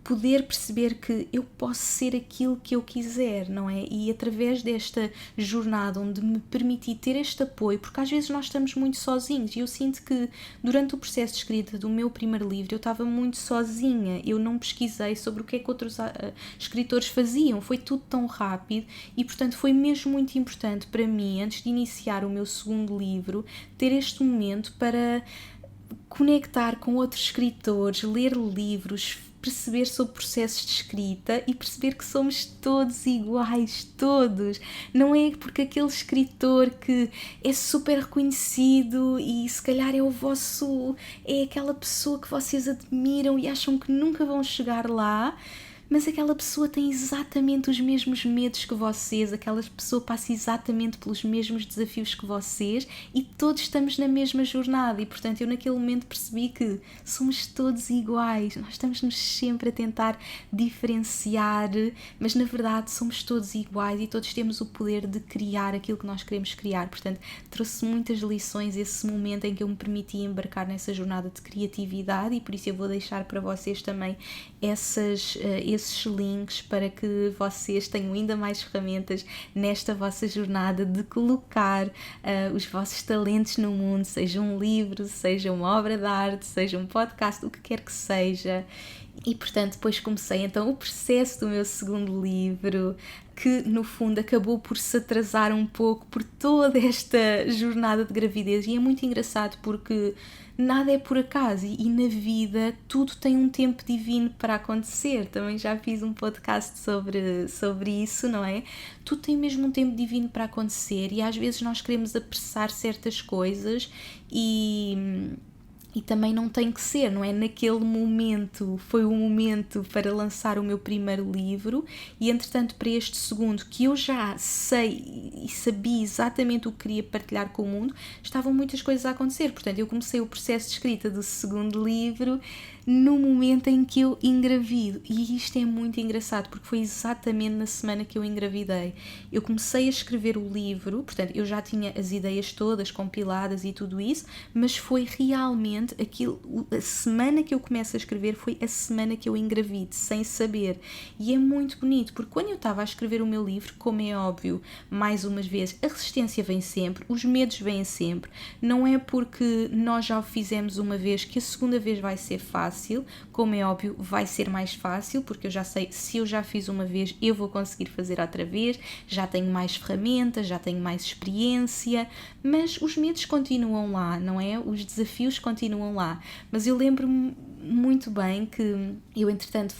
Speaker 1: poder perceber que eu posso ser aquilo que eu quiser, não é? E através desta jornada onde me permiti ter este apoio, porque às vezes nós estamos muito sozinhos, e eu sinto que durante o processo de escrita do meu primeiro livro eu estava muito sozinha, eu não pesquisei sobre o que é que outros escritores faziam, foi tudo tão rápido, e portanto foi mesmo muito importante para mim, antes de iniciar o meu segundo livro, ter este momento para conectar com outros escritores, ler livros, perceber sobre processos de escrita e perceber que somos todos iguais, todos. Não é porque aquele escritor que é super reconhecido e se calhar é aquela pessoa que vocês admiram e acham que nunca vão chegar lá, mas aquela pessoa tem exatamente os mesmos medos que vocês, aquela pessoa passa exatamente pelos mesmos desafios que vocês, e todos estamos na mesma jornada. E portanto eu naquele momento percebi que somos todos iguais, nós estamos-nos sempre a tentar diferenciar, mas na verdade somos todos iguais e todos temos o poder de criar aquilo que nós queremos criar. Portanto, trouxe muitas lições esse momento em que eu me permiti embarcar nessa jornada de criatividade, e por isso eu vou deixar para vocês também esses links para que vocês tenham ainda mais ferramentas nesta vossa jornada de colocar os vossos talentos no mundo, seja um livro, seja uma obra de arte, seja um podcast, o que quer que seja. E portanto depois comecei então o processo do meu segundo livro, que no fundo acabou por se atrasar um pouco por toda esta jornada de gravidez, e é muito engraçado porque nada é por acaso, e na vida tudo tem um tempo divino para acontecer. Também já fiz um podcast sobre isso, não é? Tudo tem mesmo um tempo divino para acontecer, e às vezes nós queremos apressar certas coisas e e também não tem que ser, não é? Naquele momento foi o momento para lançar o meu primeiro livro e entretanto para este segundo, que eu já sei e sabia exatamente o que queria partilhar com o mundo, estavam muitas coisas a acontecer. Portanto, eu comecei o processo de escrita do segundo livro no momento em que eu engravido, e isto é muito engraçado porque foi exatamente na semana que eu engravidei. Eu comecei a escrever o livro, portanto eu já tinha as ideias todas compiladas e tudo isso, mas foi realmente a semana que eu começo a escrever foi a semana que eu engravido, sem saber. E é muito bonito porque quando eu estava a escrever o meu livro, como é óbvio, mais umas vezes, a resistência vem sempre, os medos vêm sempre, não é porque nós já o fizemos uma vez que a segunda vez vai ser fácil. Como é óbvio, vai ser mais fácil, porque eu já sei, se eu já fiz uma vez, eu vou conseguir fazer outra vez, já tenho mais ferramentas, já tenho mais experiência, mas os medos continuam lá, não é? Os desafios continuam lá. Mas eu lembro-me muito bem que eu entretanto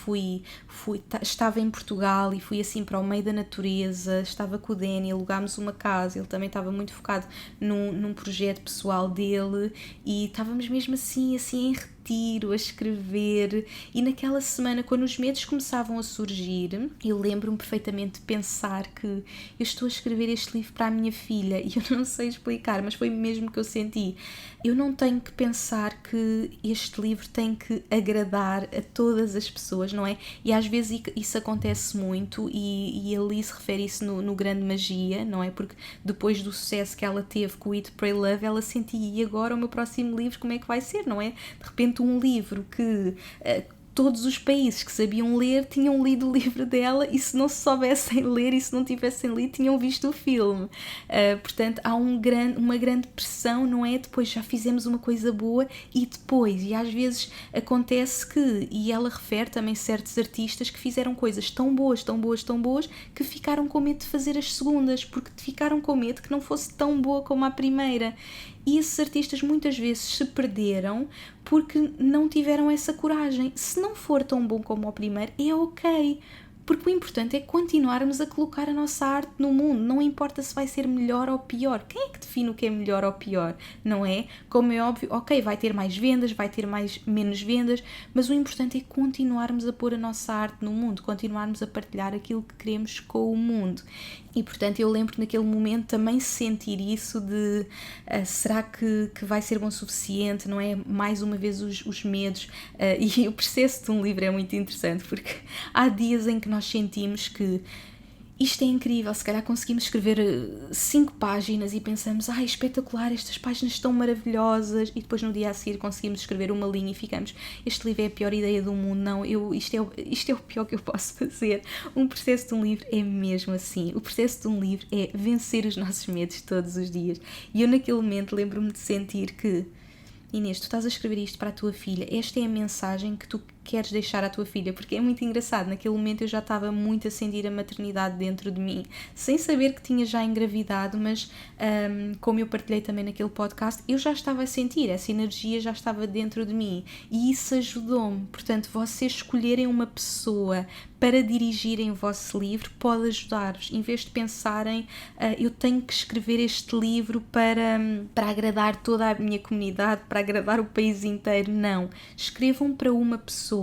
Speaker 1: estava em Portugal e fui assim para o meio da natureza, estava com o Danny, alugámos uma casa, ele também estava muito focado num projeto pessoal dele e estávamos mesmo assim em retiro, a escrever, e naquela semana quando os medos começavam a surgir, eu lembro-me perfeitamente de pensar que eu estou a escrever este livro para a minha filha e eu não sei explicar, mas foi mesmo que eu senti. Eu não tenho que pensar que este livro tem que agradar a todas as pessoas, não é? E às vezes isso acontece muito e a Alice refere isso no Grande Magia, não é? Porque depois do sucesso que ela teve com o Eat, Pray, Love, ela sentia, e agora o meu próximo livro como é que vai ser, não é? De repente um livro que todos os países que sabiam ler tinham lido o livro dela, e se não soubessem ler e se não tivessem lido tinham visto o filme. Portanto, há uma grande pressão, não é? Depois já fizemos uma coisa boa e às vezes acontece que, e ela refere também certos artistas que fizeram coisas tão boas, que ficaram com medo de fazer as segundas, porque ficaram com medo que não fosse tão boa como a primeira. E esses artistas muitas vezes se perderam porque não tiveram essa coragem. Se não for tão bom como o primeiro, é ok, porque o importante é continuarmos a colocar a nossa arte no mundo, não importa se vai ser melhor ou pior. Quem é que define o que é melhor ou pior, não é? Como é óbvio, ok, vai ter mais vendas, vai ter menos vendas, mas o importante é continuarmos a pôr a nossa arte no mundo, continuarmos a partilhar aquilo que queremos com o mundo. E portanto eu lembro naquele momento também sentir isso de será que vai ser bom o suficiente, não é? Mais uma vez os medos, e o processo de um livro é muito interessante porque há dias em que nós sentimos que isto é incrível, se calhar conseguimos escrever 5 páginas e pensamos, espetacular, estas páginas estão maravilhosas, e depois no dia a seguir conseguimos escrever uma linha e ficamos, este livro é a pior ideia do mundo, não, isto é o pior que eu posso fazer. Um processo de um livro é mesmo assim, o processo de um livro é vencer os nossos medos todos os dias, e eu naquele momento lembro-me de sentir que, Inês, tu estás a escrever isto para a tua filha, esta é a mensagem que tu queres deixar à tua filha, porque é muito engraçado, naquele momento eu já estava muito a sentir a maternidade dentro de mim, sem saber que tinha já engravidado, mas como eu partilhei também naquele podcast, eu já estava a sentir, essa energia já estava dentro de mim, e isso ajudou-me. Portanto, vocês escolherem uma pessoa para dirigirem o vosso livro pode ajudar-vos, em vez de pensarem eu tenho que escrever este livro para agradar toda a minha comunidade, para agradar o país inteiro, não, escrevam para uma pessoa.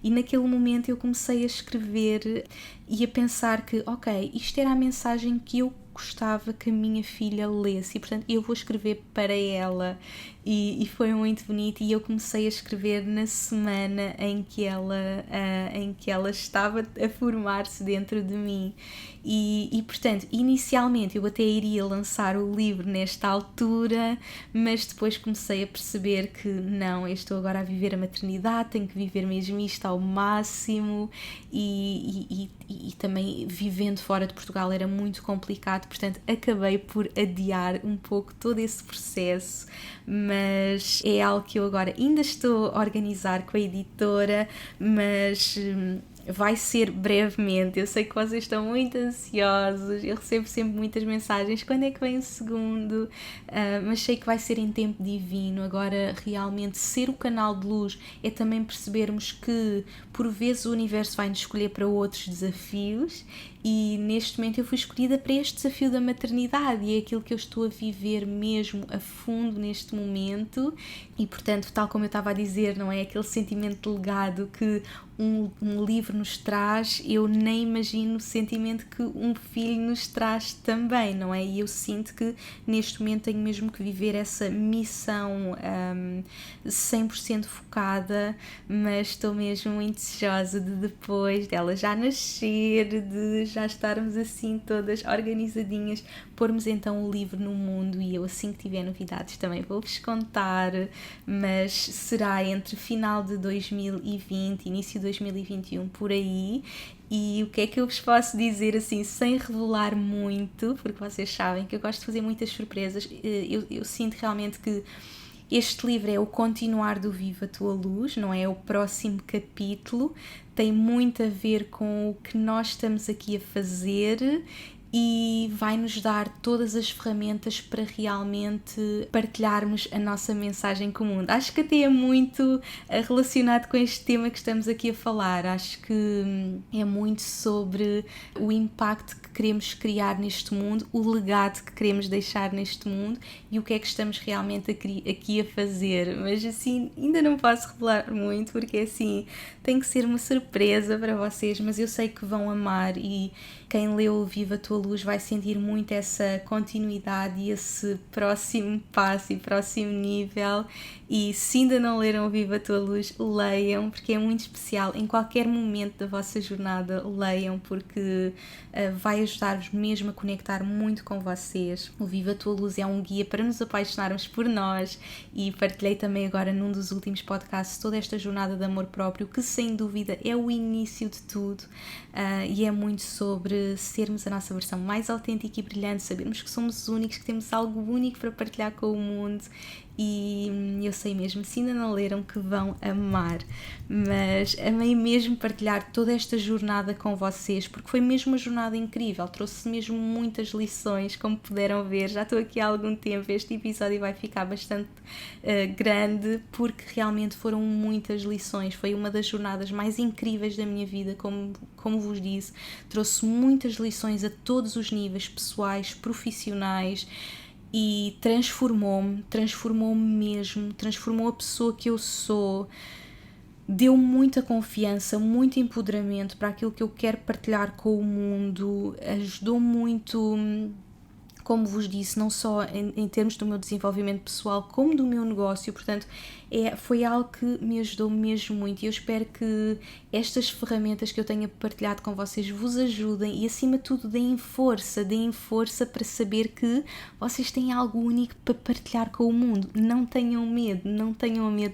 Speaker 1: E naquele momento eu comecei a escrever e a pensar que, ok, isto era a mensagem que eu gostava que a minha filha lesse, e portanto eu vou escrever para ela, e foi muito bonito. E eu comecei a escrever na semana em que ela estava a formar-se dentro de mim, e portanto inicialmente eu até iria lançar o livro nesta altura, mas depois comecei a perceber que não, eu estou agora a viver a maternidade, tenho que viver mesmo isto ao máximo, e também vivendo fora de Portugal era muito complicado, portanto acabei por adiar um pouco todo esse processo, mas é algo que eu agora ainda estou a organizar com a editora, mas vai ser brevemente. Eu sei que vocês estão muito ansiosos, eu recebo sempre muitas mensagens, quando é que vem o segundo? Mas sei que vai ser em tempo divino. Agora realmente ser o canal de luz é também percebermos que por vezes o universo vai nos escolher para outros desafios, e neste momento eu fui escolhida para este desafio da maternidade e é aquilo que eu estou a viver mesmo a fundo neste momento e, portanto, tal como eu estava a dizer, não é? Aquele sentimento de legado que um livro nos traz, eu nem imagino o sentimento que um filho nos traz também, não é? E eu sinto que neste momento tenho mesmo que viver essa missão 100% focada, mas estou mesmo muito desejosa de depois dela já nascer, de já estarmos assim todas organizadinhas, pormos então o livro no mundo e eu assim que tiver novidades também vou-vos contar, mas será entre final de 2020 início de 2021 por aí. E o que é que eu vos posso dizer assim, sem revelar muito, porque vocês sabem que eu gosto de fazer muitas surpresas, eu sinto realmente que este livro é o continuar do Viva a Tua Luz, não é o próximo capítulo, tem muito a ver com o que nós estamos aqui a fazer e vai-nos dar todas as ferramentas para realmente partilharmos a nossa mensagem com o mundo. Acho que até é muito relacionado com este tema que estamos aqui a falar. Acho que é muito sobre o impacto que queremos criar neste mundo, o legado que queremos deixar neste mundo e o que é que estamos realmente aqui a fazer. Mas assim, ainda não posso revelar muito porque assim, tem que ser uma surpresa para vocês, mas eu sei que vão amar e quem leu Viva a Tua Luz vai sentir muito essa continuidade e esse próximo passo e próximo nível. E se ainda não leram Viva a Tua Luz, leiam, porque é muito especial. Em qualquer momento da vossa jornada, leiam, porque vai ajudar-vos mesmo a conectar muito com vocês. O Viva a Tua Luz é um guia para nos apaixonarmos por nós e partilhei também agora num dos últimos podcasts toda esta jornada de amor próprio, que sem dúvida é o início de tudo e é muito sobre sermos a nossa versão mais autêntica e brilhante, sabermos que somos únicos, que temos algo único para partilhar com o mundo. E eu sei mesmo, se ainda não leram, que vão amar, mas amei mesmo partilhar toda esta jornada com vocês, porque foi mesmo uma jornada incrível, trouxe mesmo muitas lições, como puderam ver. Já estou aqui há algum tempo, este episódio vai ficar bastante grande, porque realmente foram muitas lições, foi uma das jornadas mais incríveis da minha vida, como vos disse, trouxe muitas lições a todos os níveis, pessoais, profissionais, e transformou-me mesmo, transformou a pessoa que eu sou, deu muita confiança, muito empoderamento para aquilo que eu quero partilhar com o mundo, ajudou muito, como vos disse, não só em termos do meu desenvolvimento pessoal, como do meu negócio. Portanto, foi algo que me ajudou mesmo muito e eu espero que estas ferramentas que eu tenho partilhado com vocês vos ajudem e, acima de tudo, deem força para saber que vocês têm algo único para partilhar com o mundo. Não tenham medo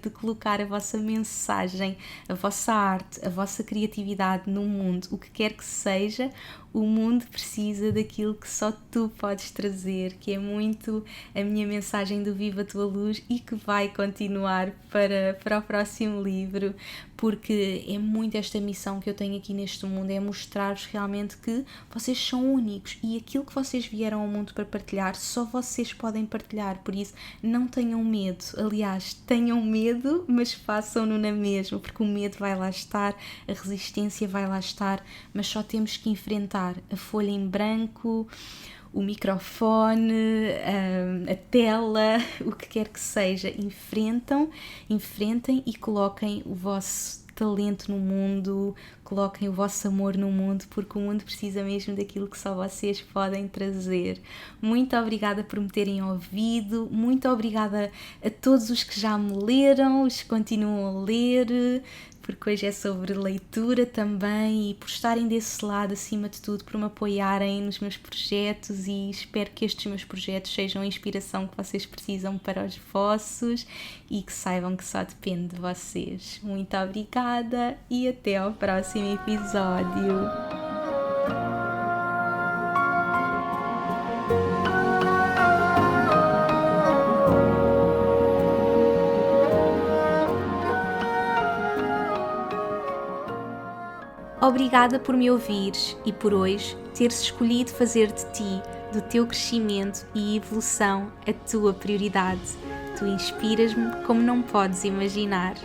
Speaker 1: de colocar a vossa mensagem, a vossa arte, a vossa criatividade no mundo, o que quer que seja. O mundo precisa daquilo que só tu podes trazer, que é muito a minha mensagem do Viva a Tua Luz e que vai continuar para o próximo livro, porque é muito esta missão que eu tenho aqui neste mundo, é mostrar-vos realmente que vocês são únicos e aquilo que vocês vieram ao mundo para partilhar, só vocês podem partilhar. Por isso, não tenham medo, aliás, tenham medo, mas façam-no na mesma, porque o medo vai lá estar, a resistência vai lá estar, mas só temos que enfrentar a folha em branco, o microfone, a tela, o que quer que seja. Enfrentem e coloquem o vosso talento no mundo, coloquem o vosso amor no mundo, porque o mundo precisa mesmo daquilo que só vocês podem trazer. Muito obrigada por me terem ouvido, muito obrigada a todos os que já me leram, os que continuam a ler, porque hoje é sobre leitura também, e por estarem desse lado, acima de tudo, por me apoiarem nos meus projetos, e espero que estes meus projetos sejam a inspiração que vocês precisam para os vossos e que saibam que só depende de vocês. Muito obrigada e até ao próximo episódio. Obrigada por me ouvires e por hoje teres escolhido fazer de ti, do teu crescimento e evolução, a tua prioridade. Tu inspiras-me como não podes imaginar.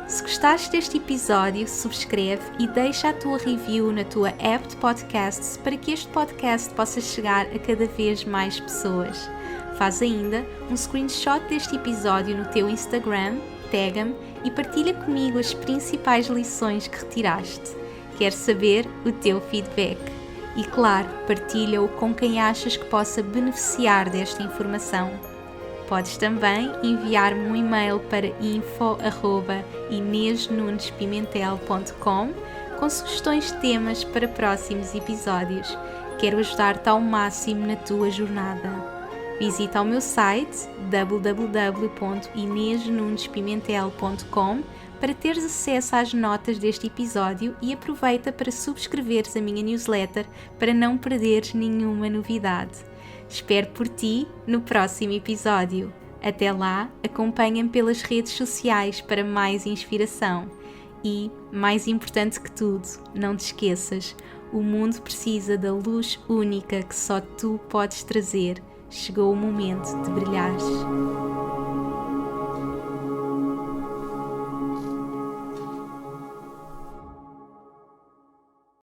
Speaker 1: Se gostaste deste episódio, subscreve e deixa a tua review na tua app de podcasts para que este podcast possa chegar a cada vez mais pessoas. Faz ainda um screenshot deste episódio no teu Instagram, tag-me e partilha comigo as principais lições que retiraste. Quero saber o teu feedback. E claro, partilha-o com quem achas que possa beneficiar desta informação. Podes também enviar-me um e-mail para info@inesnunespimentel.com com sugestões de temas para próximos episódios. Quero ajudar-te ao máximo na tua jornada. Visita o meu site www.inesnunespimentel.com para teres acesso às notas deste episódio e aproveita para subscreveres a minha newsletter para não perderes nenhuma novidade. Espero por ti no próximo episódio. Até lá, acompanha-me pelas redes sociais para mais inspiração. E, mais importante que tudo, não te esqueças, o mundo precisa da luz única que só tu podes trazer. Chegou o momento de brilhares.